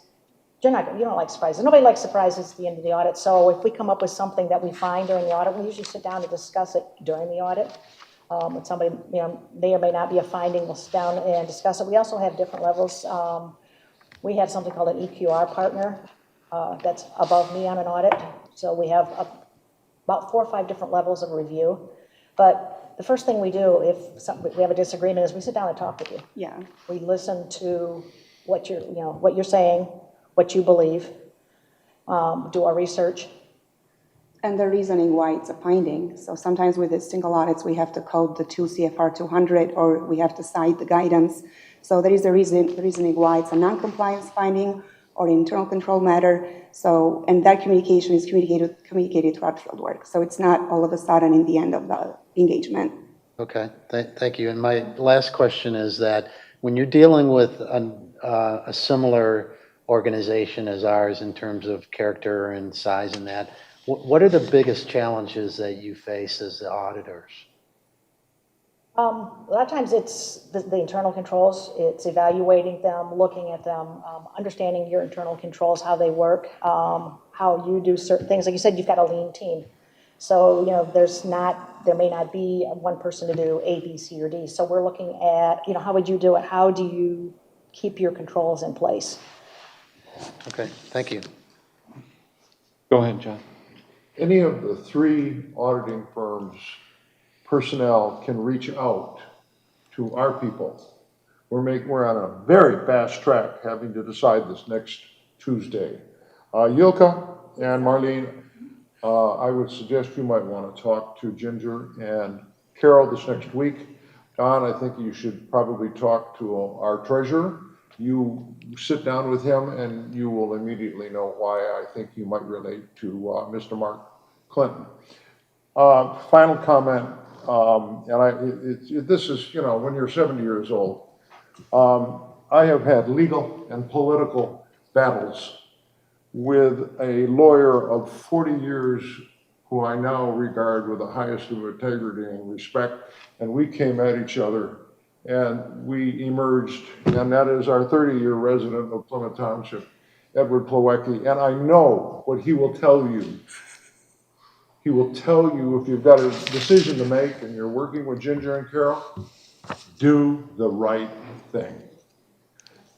You don't like surprises. Nobody likes surprises at the end of the audit. So if we come up with something that we find during the audit, we usually sit down and discuss it during the audit. When somebody, may or may not be a finding, we'll sit down and discuss it. We also have different levels. We have something called an EQR partner that's above me on an audit. So we have about 4 or 5 different levels of review. But the first thing we do if we have a disagreement is we sit down and talk with you. Yeah. We listen to what you're saying, what you believe, do our research. And the reasoning why it's a finding. So sometimes with the single audits, we have to code the 2 CFR 200, or we have to cite the guidance. So there is the reasoning why it's a non-compliance finding or internal control matter. So, and that communication is communicated throughout field work. So it's not all of a sudden in the end of the engagement. Okay, thank you. And my last question is that when you're dealing with a similar organization as ours in terms of character and size and that, what are the biggest challenges that you face as the auditors? A lot of times it's the internal controls. It's evaluating them, looking at them, understanding your internal controls, how they work, how you do certain things. Like you said, you've got a lean team. So, there may not be one person to do A, B, C, or D. So we're looking at, how would you do it? How do you keep your controls in place? Okay, thank you. Go ahead, John. Any of the 3 auditing firms' personnel can reach out to our people. We're on a very fast track having to decide this next Tuesday. Yilka and Marlene, I would suggest you might want to talk to Ginger and Carol this next week. Don, I think you should probably talk to our treasurer. You sit down with him and you will immediately know why I think you might relate to Mr. Mark Clinton. Final comment, This is, you know, when you're 70 years old. I have had legal and political battles with a lawyer of 40 years who I now regard with the highest of integrity and respect, and we came at each other and we emerged, and that is our 30-year resident of Plymouth Township, Edward Plawecki, and I know what he will tell you. He will tell you if you've got a decision to make and you're working with Ginger and Carol, do the right thing.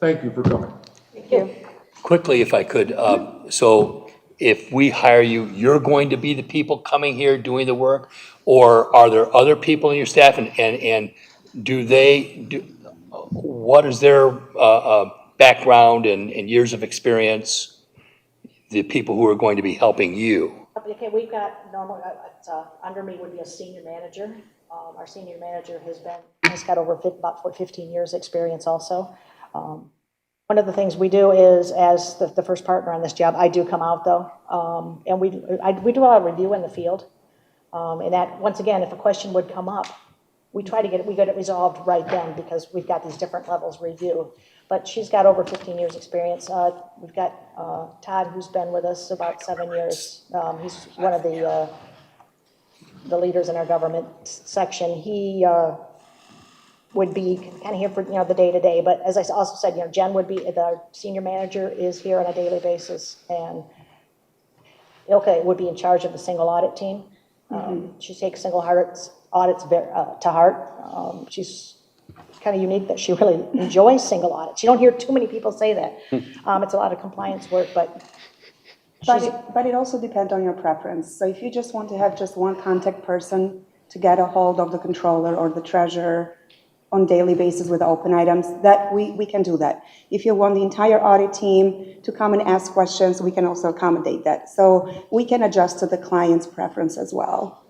Thank you for coming. Thank you. Quickly, if I could, so if we hire you, you're going to be the people coming here doing the work? Or are there other people in your staff and what is their background and years of experience, the people who are going to be helping you? Okay, we've got normally, under me would be a senior manager. Our senior manager has got about 15 years experience also. One of the things we do is, as the first partner on this job, I do come out though, and we do a lot of review in the field. And that, once again, if a question would come up, we get it resolved right then because we've got these different levels review. But she's got over 15 years experience. We've got Todd, who's been with us about 7 years. He's one of the leaders in our government section. He would be kind of here for, you know, the day-to-day, but as I also said, you know, Jen would be, the senior manager is here on a daily basis, and Ilka would be in charge of the single audit team. She takes single audits to heart. She's kind of unique that she really enjoys single audits. You don't hear too many people say that. It's a lot of compliance work, but it also depends on your preference. So if you just want to have just one contact person to get a hold of the controller or the treasurer on daily basis with open items, that we can do that. If you want the entire audit team to come and ask questions, we can also accommodate that. So we can adjust to the client's preference as well.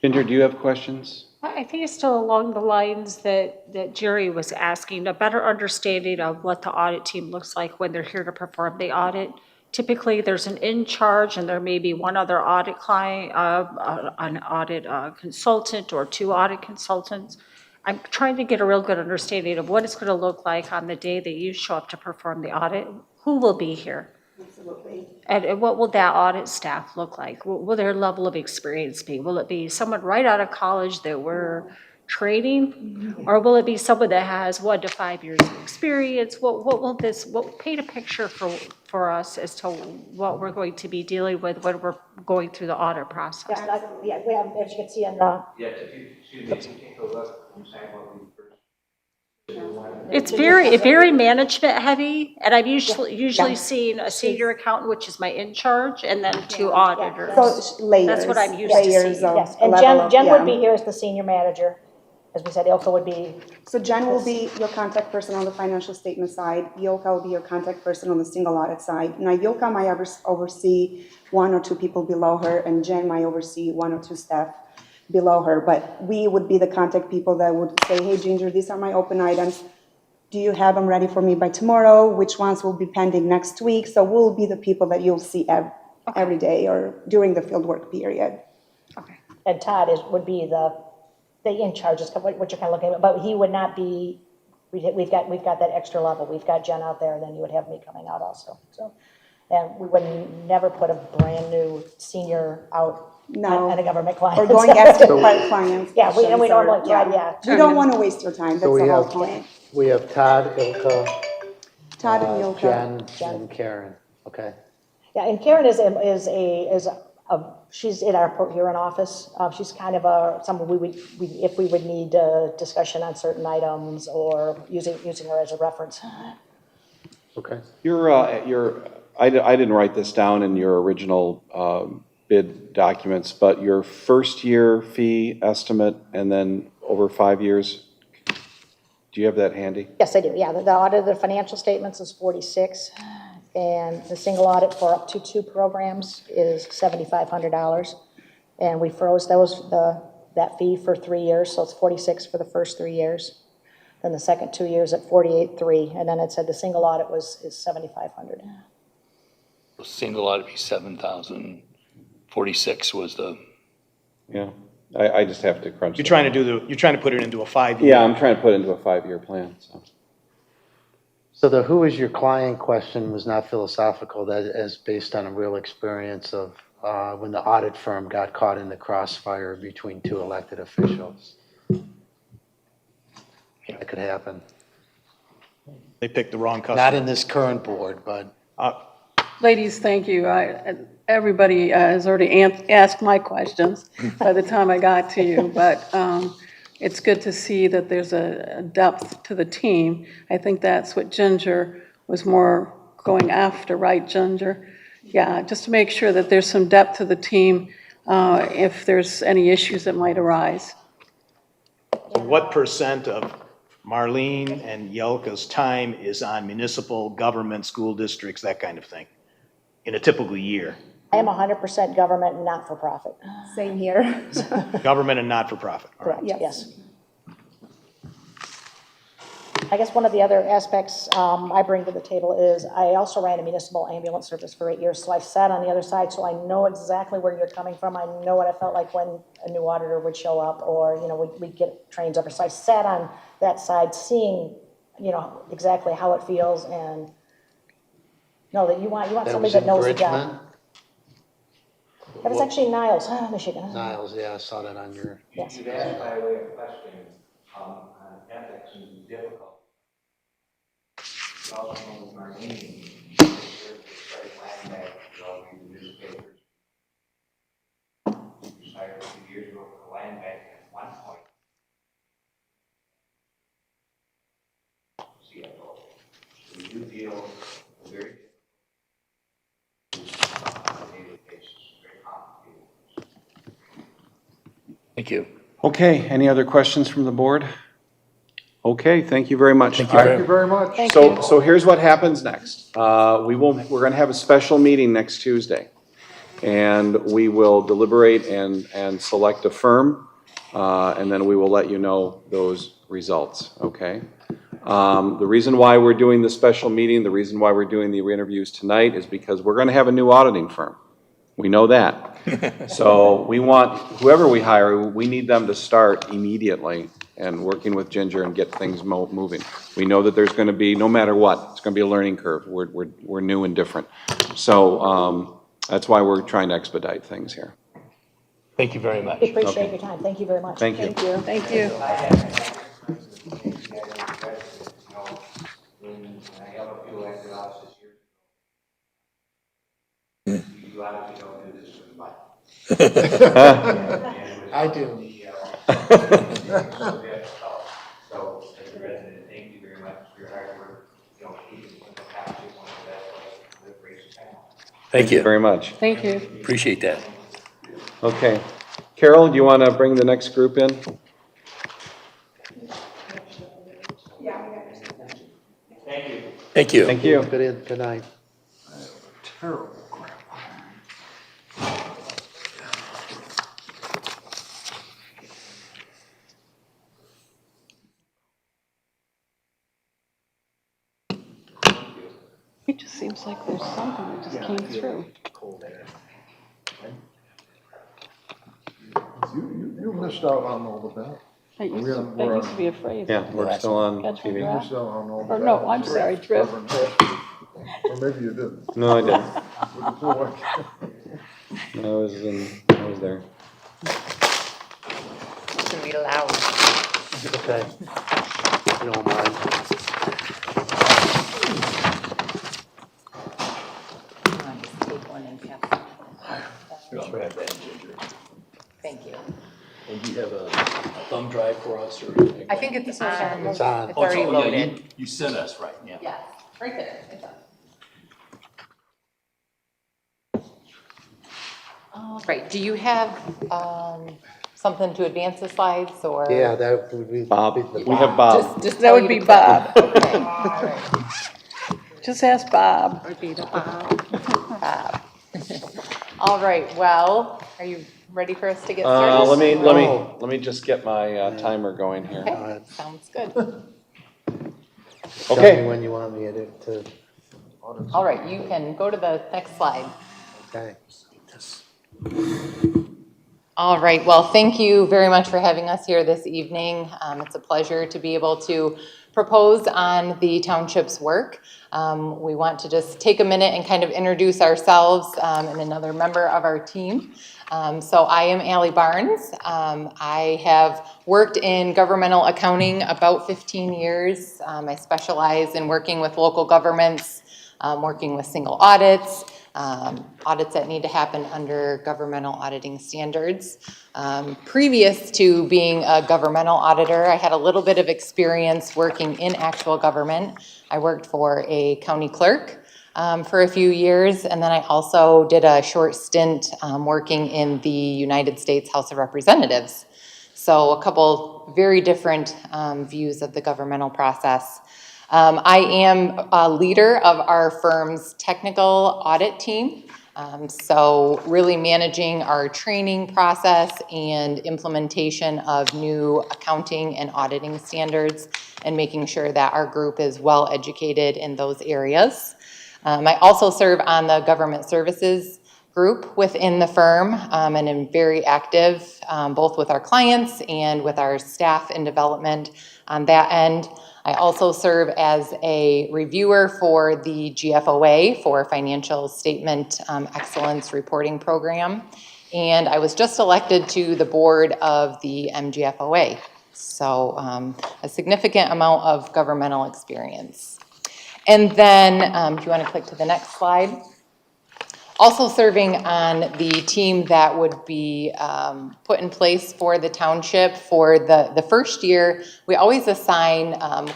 Ginger, do you have questions? I think it's still along the lines that Jerry was asking, a better understanding of what the audit team looks like when they're here to perform the audit. Typically, there's an in-charge and there may be one other audit client, an audit consultant or two audit consultants. I'm trying to get a real good understanding of what it's going to look like on the day that you show up to perform the audit. Who will be here? Absolutely. And what will that audit staff look like? What will their level of experience be? Will it be someone right out of college that we're training? Or will it be someone that has 1 to 5 years of experience? What paint a picture for us as to what we're going to be dealing with when we're going through the audit process? yeah, we have, as you can see in the. Yeah, if you take a look, I'm saying what we first. It's very management heavy, and I've usually seen a senior accountant, which is my in-charge, and then 2 auditors. So layers. That's what I'm used to seeing. Yes, and Jen would be here as the senior manager. As we said, Ilka would be. So Jen will be your contact person on the financial statement side. Yilka will be your contact person on the single audit side. Now, Yilka might oversee 1 or 2 people below her, and Jen might oversee 1 or 2 staff below her. But we would be the contact people that would say, hey, Ginger, these are my open items. Do you have them ready for me by tomorrow? Which ones will be pending next week? So we'll be the people that you'll see every day or during the fieldwork period. Okay. And Todd would be the in charge, is what you're kind of looking at, but he would not be, we've got that extra level. We've got Jen out there, and then you would have me coming out also. So, and we would never put a brand new senior out on a government client. Or going after clients. Yeah, and we don't want to, We don't want to waste your time. That's the whole point. We have Todd, Ilka, Todd and Ilka. Jen, and Karen. Okay. Yeah, and Karen she's in our procurement office. She's kind of someone if we would need discussion on certain items or using her as a reference. Okay. I didn't write this down in your original bid documents, but your first year fee estimate and then over 5 years, do you have that handy? Yes, I do. Yeah, the audit of the financial statements is 46. And the single audit for up to 2 programs is $7,500. And we froze that fee for 3 years, so it's 46 for the first 3 years. Then the second 2 years at 48.3, and then it said the single audit is 7,500. Single audit be 7,000. 46 was the. Yeah. I just have to crunch. You're trying to put it into a 5-year. Yeah, I'm trying to put it into a 5-year plan, so. So the who is your client question was not philosophical, that is based on a real experience of when the audit firm got caught in the crossfire between two elected officials. That could happen. They picked the wrong customer. Not in this current board, but. Ladies, thank you. Everybody has already asked my questions by the time I got to you, but it's good to see that there's a depth to the team. I think that's what Ginger was more going after, right, Ginger? Yeah, just to make sure that there's some depth to the team if there's any issues that might arise. What percent of Marlene and Yelka's time is on municipal, government, school districts, that kind of thing, in a typical year? I am 100% government and not-for-profit. Same here. Government and not-for-profit. All right. Correct, yes. I guess one of the other aspects I bring to the table is I also ran a municipal ambulance service for 8 years, so I sat on the other side, so I know exactly where you're coming from. I know what I felt like when a new auditor would show up, or we'd get trains over. So I sat on that side, seeing exactly how it feels, and know that you want somebody that knows the job. That was actually Niles, Michigan. Niles, yeah, I saw that on your. Yes. You've asked by way of question on ethics and difficult. You also know with Marlene, land back to all the newspapers. You hired a few years ago for the land bank at one point. CFO. So we do deal with very daily basis, very complicated. Thank you. Okay, any other questions from the board? Okay, thank you very much. Thank you Thank you very much. So here's what happens next. We're going to have a special meeting next Tuesday. And we will deliberate and select a firm, and then we will let you know those results, okay? The reason why we're doing the special meeting, the reason why we're doing the interviews tonight is because we're going to have a new auditing firm. We know that. So we want, whoever we hire, we need them to start immediately and working with Ginger and get things moving. We know that there's going to be, no matter what, it's going to be a learning curve. We're new and different. So that's why we're trying to expedite things here. Thank you very much. We appreciate your time. Thank you very much. Thank you. Thank you. When I have a few elected offices here, you obviously don't do this for the money. I do. So, as a resident, thank you very much for your hard work. Keeping the township one of the best places to live, raise a family. Thank you. Very much. Thank you. Appreciate that. Okay. Carol, do you want to bring the next group in? Thank you. Thank you. Good night. Terrible. It just seems like there's something that just came through. You missed out on all of that. I used to be afraid. Yeah, we're still on Catch my TV. breath. You missed out on all of Or that. no, I'm sorry, Drip. Or maybe you didn't. No, I didn't. With I was there. To read aloud. Okay. You don't mind. Take one and pass. Thank you. And do you have a thumb drive for us or anything? I think it's on. It's on. It's already Oh, yeah, loaded. you sent us, right, yeah. Yes, right there. It's on. All right, do you have something to advance the slides or? Yeah, that would be. Bob. the We have Bob. Just That tell would you be to click. Bob. Okay, all right. Just ask Bob. Would be the Bob. All right, well, are you ready for us to get started? Let me just get my timer going here. Okay, sounds good. Tell Okay. me when you want me to. All right, you can go to the next slide. Okay. All right, well, thank you very much for having us here this evening. It's a pleasure to be able to propose on the township's work. We want to just take a minute and kind of introduce ourselves and another member of our team. So I am Allie Barnes. I have worked in governmental accounting about 15 years. I specialize in working with local governments, working with single audits, audits that need to happen under governmental auditing standards. Previous to being a governmental auditor, I had a little bit of experience working in actual government. I worked for a county clerk for a few years, and then I also did a short stint working in the United States House of Representatives. So a couple very different views of the governmental process. I am a leader of our firm's technical audit team. So really managing our training process and implementation of new accounting and auditing standards and making sure that our group is well educated in those areas. I also serve on the government services group within the firm and am very active both with our clients and with our staff in development on that end. I also serve as a reviewer for the GFOA for Financial Statement Excellence Reporting Program. And I was just elected to the board of the MGFOA. So a significant amount of governmental experience. And then, if you want to click to the next slide. Also serving on the team that would be put in place for the township for the first year. We always assign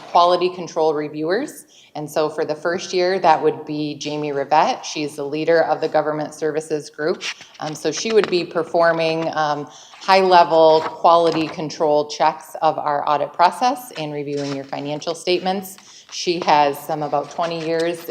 quality control reviewers. And so for the first year, that would be Jamie Rivette. She's the leader of the government services group. So she would be performing high-level quality control checks of our audit process and reviewing your financial statements. She has about 20 years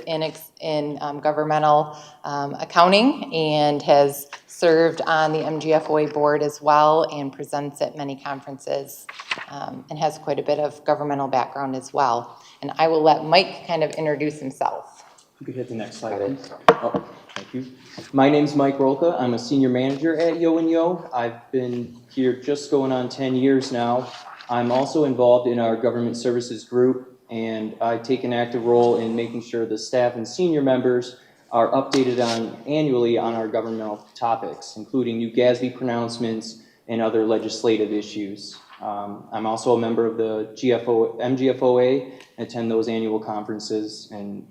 in governmental accounting and has served on the MGFOA board as well and presents at many conferences and has quite a bit of governmental background as well. And I will let Mike kind of introduce himself. You could hit the next slide, please. Oh, thank you. My name's Mike Rolka. I'm a senior manager at Yo and Yo. I've been here just going on 10 years now. I'm also involved in our government services group, and I take an active role in making sure the staff and senior members are updated annually on our governmental topics, including new GASB pronouncements and other legislative issues. I'm also a member of the MGFOA and attend those annual conferences, and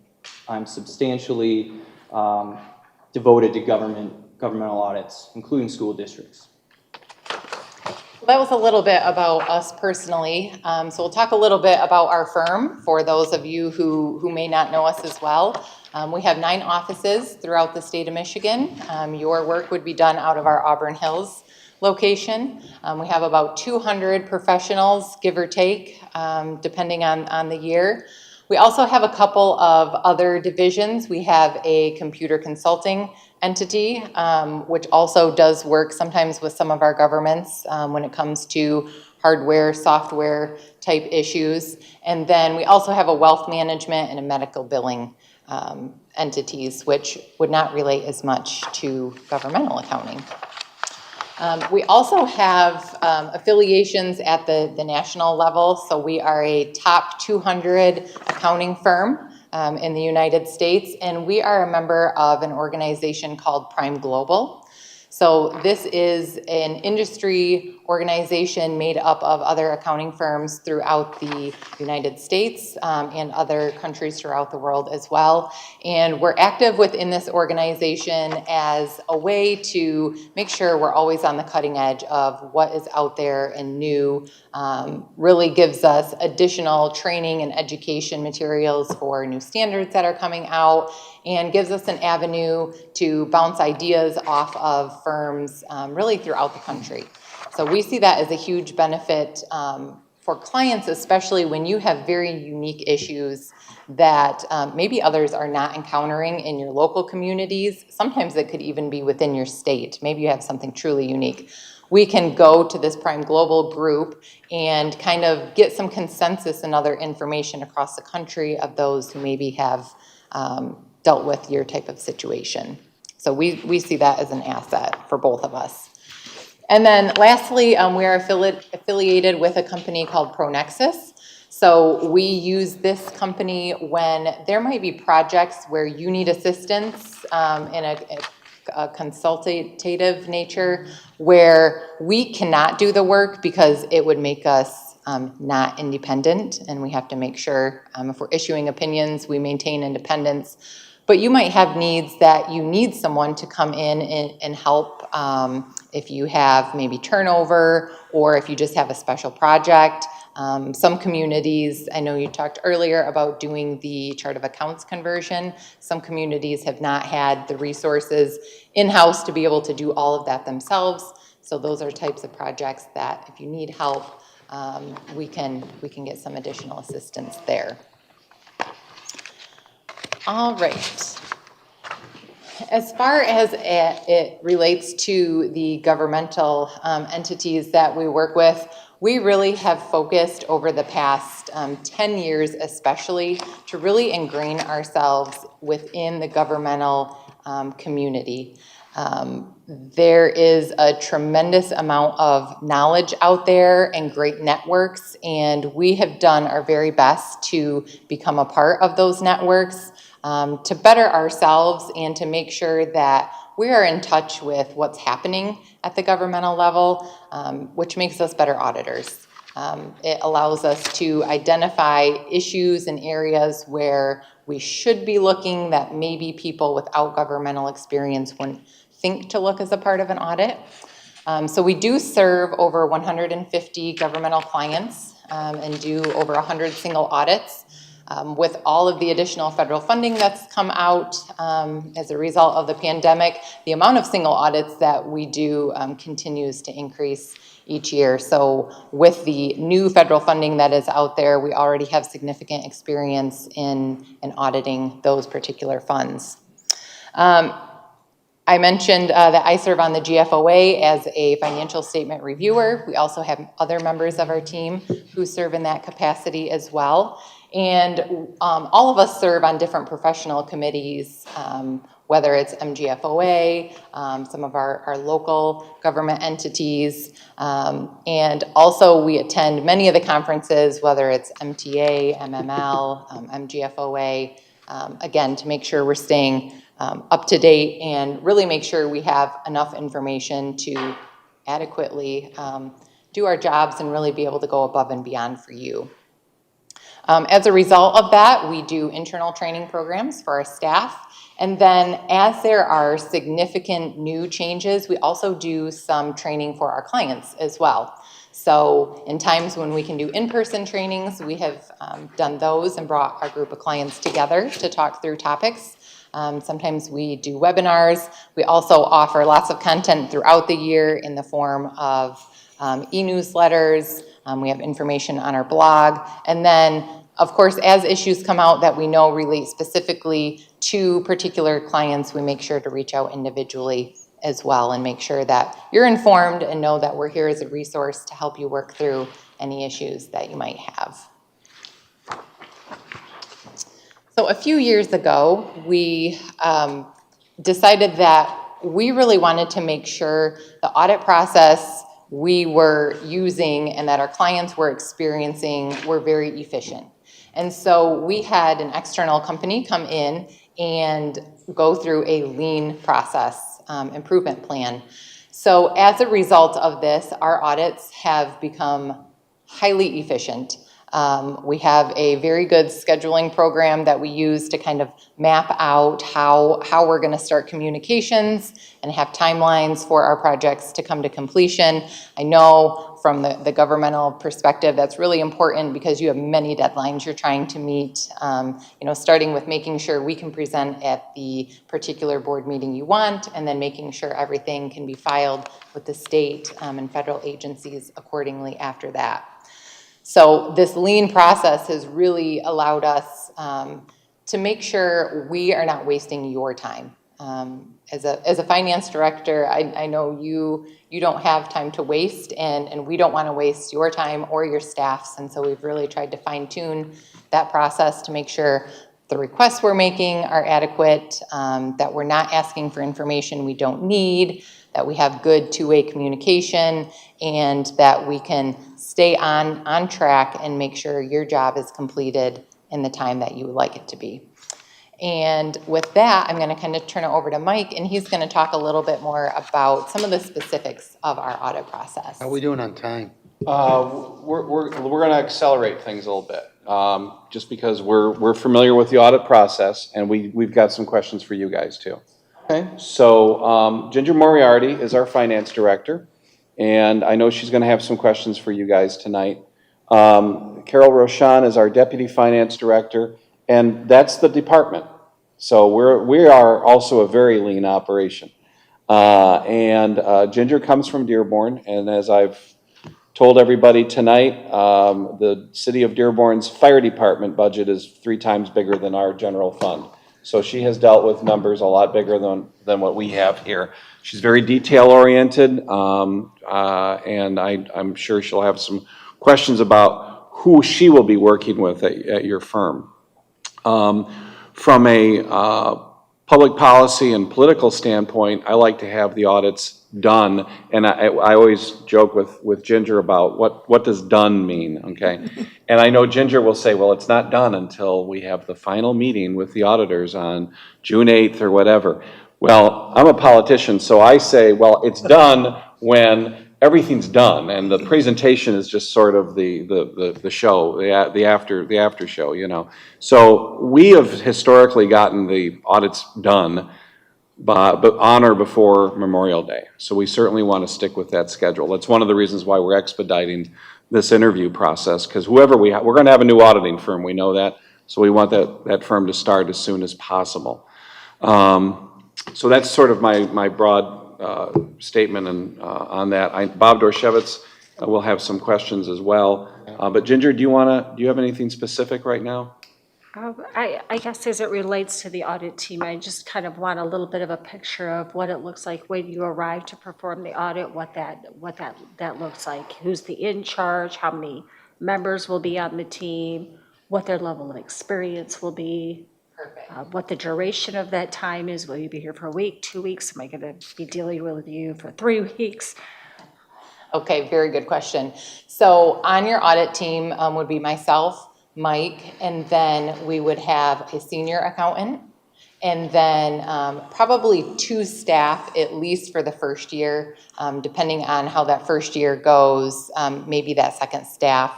I'm substantially devoted to governmental audits, including school districts. That was a little bit about us personally. So we'll talk a little bit about our firm for those of you who may not know us as well. We have 9 offices throughout the state of Michigan. Your work would be done out of our Auburn Hills location. We have about 200 professionals, give or take, depending on the year. We also have a couple of other divisions. We have a computer consulting entity, which also does work sometimes with some of our governments when it comes to hardware, software type issues. And then we also have a wealth management and a medical billing entities, which would not relate as much to governmental accounting. We also have affiliations at the national level. So we are a top 200 accounting firm in the United States, and we are a member of an organization called Prime Global. So this is an industry organization made up of other accounting firms throughout the United States and other countries throughout the world as well. And we're active within this organization as a way to make sure we're always on the cutting edge of what is out there and new. Really gives us additional training and education materials for new standards that are coming out, and gives us an avenue to bounce ideas off of firms really throughout the country. So we see that as a huge benefit for clients, especially when you have very unique issues that maybe others are not encountering in your local communities. Sometimes it could even be within your state. Maybe you have something truly unique. We can go to this Prime Global group and kind of get some consensus and other information across the country of those who maybe have dealt with your type of situation. So we see that as an asset for both of us. And then lastly, we are affiliated with a company called ProNexus. So we use this company when there might be projects where you need assistance in a consultative nature, where we cannot do the work because it would make us not independent, and we have to make sure if we're issuing opinions, we maintain independence. But you might have needs that you need someone to come in and help if you have maybe turnover, or if you just have a special project. Some communities, I know you talked earlier about doing the chart of accounts conversion. Some communities have not had the resources in-house to be able to do all of that themselves. So those are types of projects that if you need help, we can get some additional assistance there. All right. As far as it relates to the governmental entities that we work with, we really have focused over the past 10 years especially to really ingrain ourselves within the governmental community. There is a tremendous amount of knowledge out there and great networks, and we have done our very best to become a part of those networks, to better ourselves and to make sure that we are in touch with what's happening at the governmental level, which makes us better auditors. It allows us to identify issues and areas where we should be looking that maybe people without governmental experience wouldn't think to look as a part of an audit. So we do serve over 150 governmental clients and do over 100 single audits. With all of the additional federal funding that's come out as a result of the pandemic, the amount of single audits that we do continues to increase each year. So with the new federal funding that is out there, we already have significant experience in auditing those particular funds. I mentioned that I serve on the GFOA as a financial statement reviewer. We also have other members of our team who serve in that capacity as well. And all of us serve on different professional committees, whether it's MGFOA, some of our local government entities, and also we attend many of the conferences, whether it's MTA, MML, MGFOA, again, to make sure we're staying up to date and really make sure we have enough information to adequately do our jobs and really be able to go above and beyond for you. As a result of that, we do internal training programs for our staff. And then as there are significant new changes, we also do some training for our clients as well. So in times when we can do in-person trainings, we have done those and brought our group of clients together to talk through topics. Sometimes we do webinars. We also offer lots of content throughout the year in the form of e-newsletters. We have information on our blog. And then, of course, as issues come out that we know relate specifically to particular clients, we make sure to reach out individually as well and make sure that you're informed and know that we're here as a resource to help you work through any issues that you might have. So a few years ago, we decided that we really wanted to make sure the audit process we were using and that our clients were experiencing were very efficient. And so we had an external company come in and go through a lean process improvement plan. So as a result of this, our audits have become highly efficient. We have a very good scheduling program that we use to kind of map out how we're going to start communications and have timelines for our projects to come to completion. I know from the governmental perspective that's really important because you have many deadlines you're trying to meet, starting with making sure we can present at the particular board meeting you want, and then making sure everything can be filed with the state and federal agencies accordingly after that. So this lean process has really allowed us to make sure we are not wasting your time. As a finance director, I know you don't have time to waste, and we don't want to waste your time or your staff's, and so we've really tried to fine tune that process to make sure the requests we're making are adequate, that we're not asking for information we don't need, that we have good two-way communication, and that we can stay on track and make sure your job is completed in the time that you would like it to be. And with that, I'm going to kind of turn it over to Mike, and he's going to talk a little bit more about some of the specifics of our audit process. How are we doing on time? We're going to accelerate things a little bit, just because we're familiar with the audit process, and we've got some questions for you guys too. Okay. So Ginger Moriarty is our finance director, and I know she's going to have some questions for you guys tonight. Carol Roshan is our deputy finance director, and that's the department. So we are also a very lean operation. Ginger comes from Dearborn, and as I've told everybody tonight, the city of Dearborn's fire department budget is 3 times bigger than our general fund. So she has dealt with numbers a lot bigger than what we have here. She's very detail-oriented, and I'm sure she'll have some questions about who she will be working with at your firm. From a public policy and political standpoint, I like to have the audits done, and I always joke with Ginger about what does done mean, okay? And I know Ginger will say, well, it's not done until we have the final meeting with the auditors on June 8th or whatever. Well, I'm a politician, so I say, well, it's done when everything's done, and the presentation is just sort of the show, the after show, you know. So we have historically gotten the audits done but on or before Memorial Day. So we certainly want to stick with that schedule. That's one of the reasons why we're expediting this interview process, because whoever we're going to have a new auditing firm, we know that, so we want that firm to start as soon as possible. So that's sort of my broad statement on that. Bob Dorshevitz will have some questions as well. But Ginger, do you have anything specific right now? I guess as it relates to the audit team, I just kind of want a little bit of a picture of what it looks like when you arrive to perform the audit, what that looks like, who's the in charge, how many members will be on the team, what their level of experience will be, what the duration of that time is. Will you be here for a week, 2 weeks? Am I going to be dealing with you for 3 weeks? Okay, very good question. So on your audit team would be myself, Mike, and then we would have a senior accountant, and then probably 2 staff at least for the first year, depending on how that first year goes. Maybe that second staff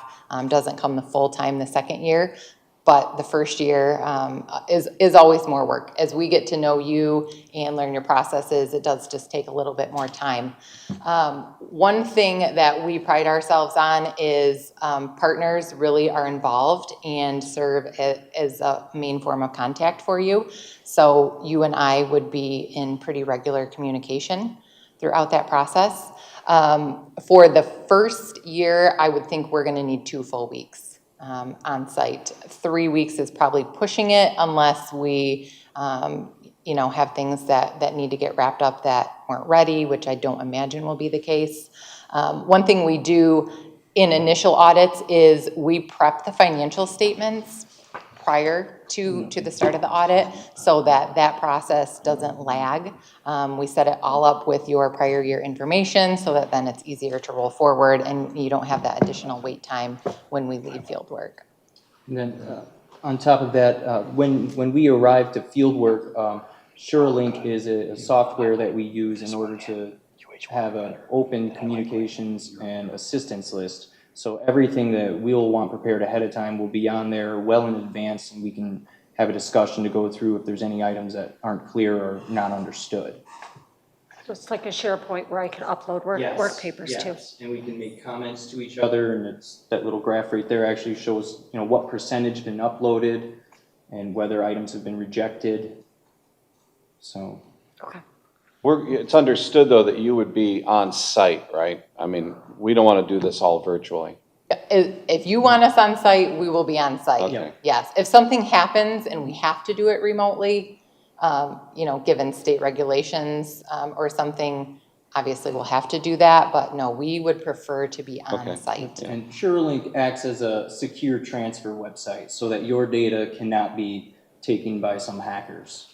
doesn't come the full time the second year, but the first year is always more work. As we get to know you and learn your processes, it does just take a little bit more time. One thing that we pride ourselves on is partners really are involved and serve as a main form of contact for you. So you and I would be in pretty regular communication throughout that process. For the first year, I would think we're going to need 2 full weeks on site. 3 weeks is probably pushing it unless we have things that need to get wrapped up that weren't ready, which I don't imagine will be the case. One thing we do in initial audits is we prep the financial statements prior to the start of the audit so that process doesn't lag. We set it all up with your prior year information so that then it's easier to roll forward and you don't have that additional wait time when we leave field work. And then on top of that, when we arrive to field work, SureLink is a software that we use in order to have an open communications and assistance list. So everything that we'll want prepared ahead of time will be on there well in advance, and we can have a discussion to go through if there's any items that aren't clear or not understood. So it's like a SharePoint where I can upload work papers too. And we can make comments to each other, and it's that little graph right there actually shows what percentage been uploaded and whether items have been rejected. So. Okay. It's understood, though, that you would be on site, right? I mean, we don't want to do this all virtually. If you want us on site, we will be on site. Okay. Yes. If something happens and we have to do it remotely, given state regulations or something, obviously we'll have to do that. But no, we would prefer to be on site. And SureLink acts as a secure transfer website so that your data cannot be taken by some hackers.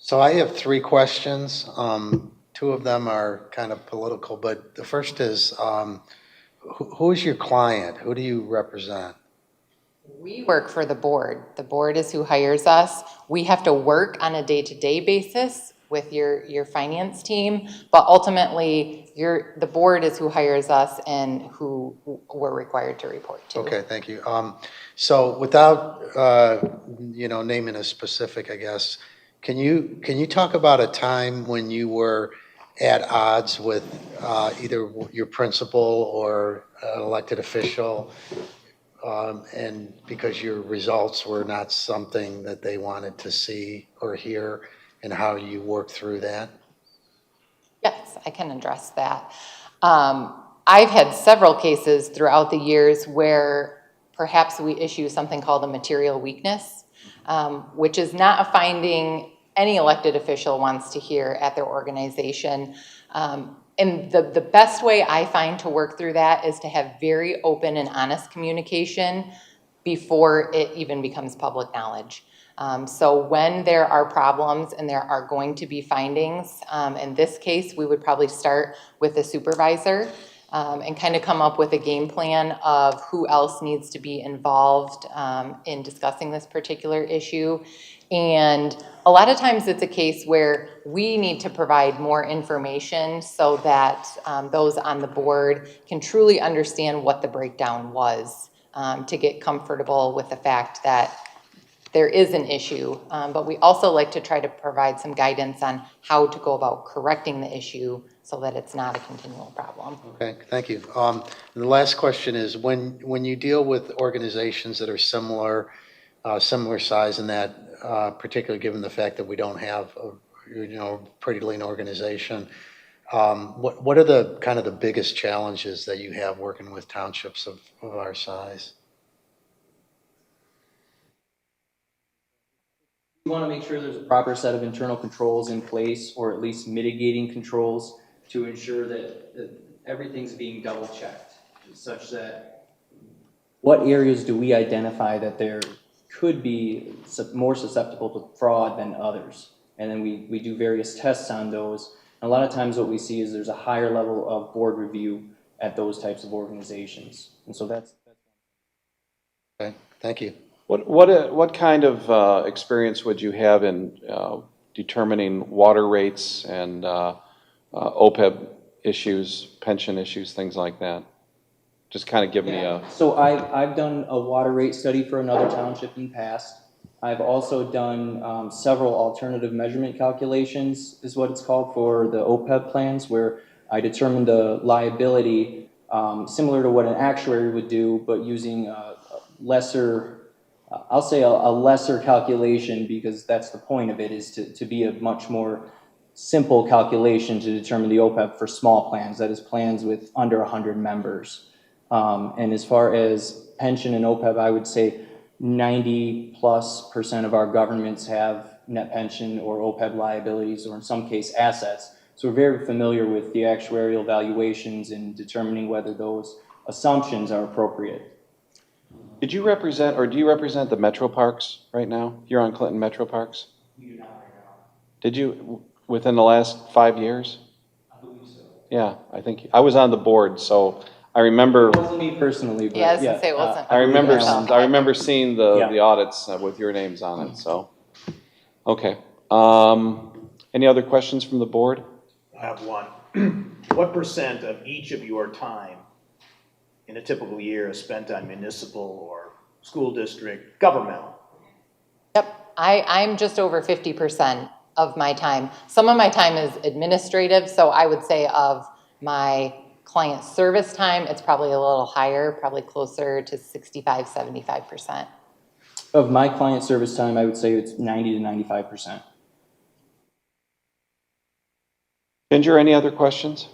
So I have 3 questions, 2 Two of them are kind of political, but the first is, who is your client? Who do you represent? We work for the board. The board is who hires us. We have to work on a day-to-day basis with your finance team, but ultimately, the board is who hires us and who we're required to report to. Okay, thank you. So without, naming a specific, I guess, can you talk about a time when you were at odds with either your principal or an elected official, and because your results were not something that they wanted to see or hear, and how you worked through that? Yes, I can address that. I've had several cases throughout the years where perhaps we issue something called a material weakness, which is not a finding any elected official wants to hear at their organization. And the best way I find to work through that is to have very open and honest communication before it even becomes public knowledge. So when there are problems and there are going to be findings, in this case, we would probably start with the supervisor and kind of come up with a game plan of who else needs to be involved in discussing this particular issue. And a lot of times it's a case where we need to provide more information so that those on the board can truly understand what the breakdown was, to get comfortable with the fact that there is an issue, but we also like to try to provide some guidance on how to go about correcting the issue so that it's not a continual problem. Okay, thank you. And the last question is, when you deal with organizations that are similar size in that, particularly given the fact that we don't have a pretty lean organization, what are the kind of the biggest challenges that you have working with townships of our size? We want to make sure there's a proper set of internal controls in place, or at least mitigating controls, to ensure that everything's being double checked, such that what areas do we identify that there could be more susceptible to fraud than others. And then we do various tests on those. And a lot of times what we see is there's a higher level of board review at those types of organizations. And so that's okay, thank you. What kind of experience would you have in determining water rates and OPEB issues, pension issues, things like that? Just kind of give me a... So I've done a water rate study for another township in the past. I've also done several alternative measurement calculations, is what it's called, for the OPEB plans, where I determined the liability similar to what an actuary would do, but using a lesser... I'll say a lesser calculation, because that's the point of it, is to be a much more simple calculation to determine the OPEB for small plans, that is plans with under 100 members. And as far as pension and OPEB, I would say 90+% of our governments have net pension or OPEB liabilities, or in some case assets. So we're very familiar with the actuarial valuations and determining whether those assumptions are appropriate. Did you represent, or do you represent the Metro Parks right now? You're on Clinton Metro Parks? We do not right now. Did you, within the last 5 years? I believe so. Yeah, I think, I was on the board, so I remember... It wasn't me personally, but Yeah, I was gonna say it wasn't. I remember seeing the audits with your names on it, so. Okay. Any other questions from the board? I have one. What percent of each of your time in a typical year is spent on municipal or school district, governmental? Yep, I'm just over 50% of my time. Some of my time is administrative, so I would say of my client service time, it's probably a little higher, probably closer to 65, 75%. Of my client service time, I would say it's 90 to 95%. Ginger, any other questions?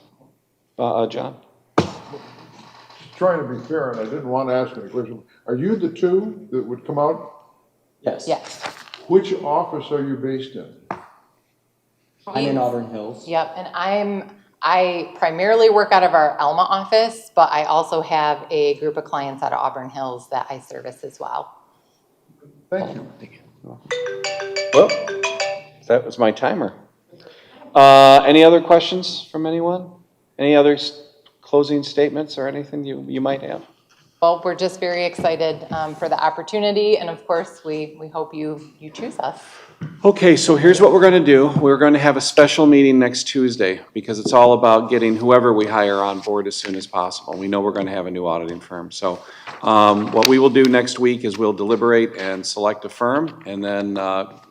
John? Trying to be fair, and I didn't want to ask any question. Are you the two that would come out? Yes. Yes. Which office are you based in? I'm in Auburn Hills. Yep, and I primarily work out of our Alma office, but I also have a group of clients out of Auburn Hills that I service as well. Thank you. Well, that was my timer. Any other questions from anyone? Any other closing statements or anything you might have? Well, we're just very excited for the opportunity, and of course, we hope you choose us. Okay, so here's what we're going to do. We're going to have a special meeting next Tuesday because it's all about getting whoever we hire on board as soon as possible. We know we're going to have a new auditing firm. So what we will do next week is we'll deliberate and select a firm, and then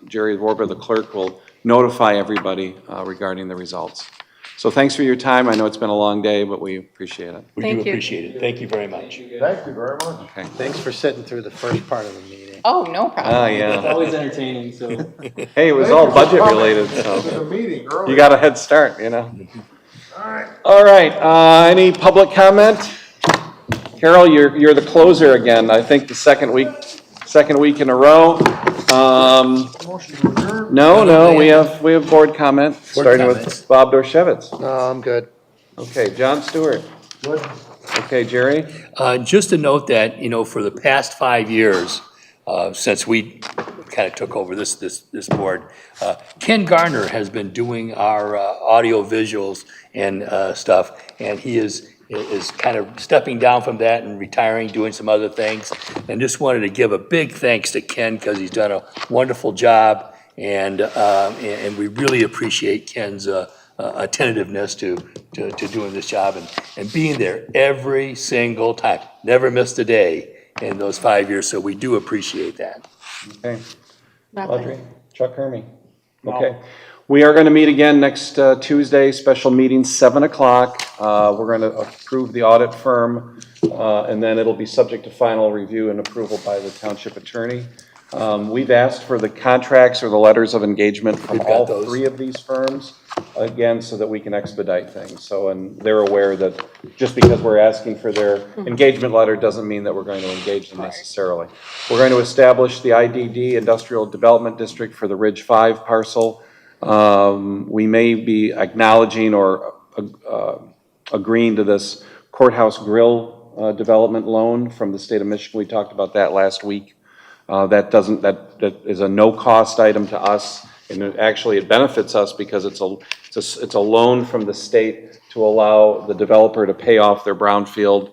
Jerry Vorba, the clerk, will notify everybody regarding the results. So thanks for your time. I know it's been a long day, but we appreciate it. We do appreciate it. Thank you very much. Thank you very much. Okay. Thanks for sitting through the first part of the meeting. Oh, no problem. Oh, yeah. It's always entertaining, so. Hey, it was all budget related, so you got a head start, you know? All right, any public comment? Carol, you're the closer again, I think the second week in a row. No, we have board comment, starting with Bob Dorshevitz. No, I'm good. Okay, John Stewart. Good. Okay, Jerry? Just to note that, for the past 5 years, since we kind of took over this board, Ken Garner has been doing our audio visuals and stuff, and he is kind of stepping down from that and retiring, doing some other things. And just wanted to give a big thanks to Ken because he's done a wonderful job, and we really appreciate Ken's attentiveness to doing this job and being there every single time. Never missed a day in those 5 years, so we do appreciate that. Okay. Audrey, Chuck Hermy. Okay. We are going to meet again next Tuesday, special meeting, 7 o'clock. We're going to approve the audit firm, and then it'll be subject to final review and approval by the township attorney. We've asked for the contracts or the letters of engagement from all three of these firms, again, so that we can expedite things. So, and they're aware that just because we're asking for their engagement letter doesn't mean that we're going to engage them necessarily. We're going to establish the IDD, Industrial Development District, for the Ridge 5 parcel. We may be acknowledging or agreeing to this courthouse grill development loan from the state of Michigan. We talked about that last week. That is a no-cost item to us, and it benefits us because it's a loan from the state to allow the developer to pay off their brownfield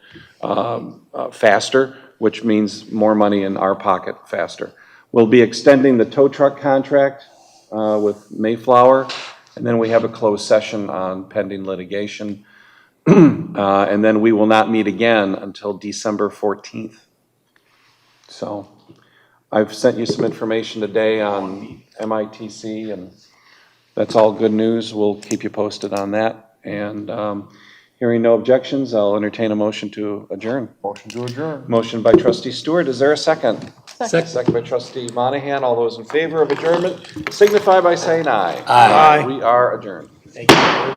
faster, which means more money in our pocket faster. We'll be extending the tow truck contract with Mayflower, and then we have a closed session on pending litigation. And then we will not meet again until December 14th. So I've sent you some information today on MITC, and that's all good news. We'll keep you posted on that. And hearing no objections, I'll entertain a motion to adjourn. Motion to adjourn. Motion by trustee Stewart. Is there a second? Second. Second by trustee Monahan. All those in favor of adjournment signify by saying aye. Aye. We are adjourned. Thank you.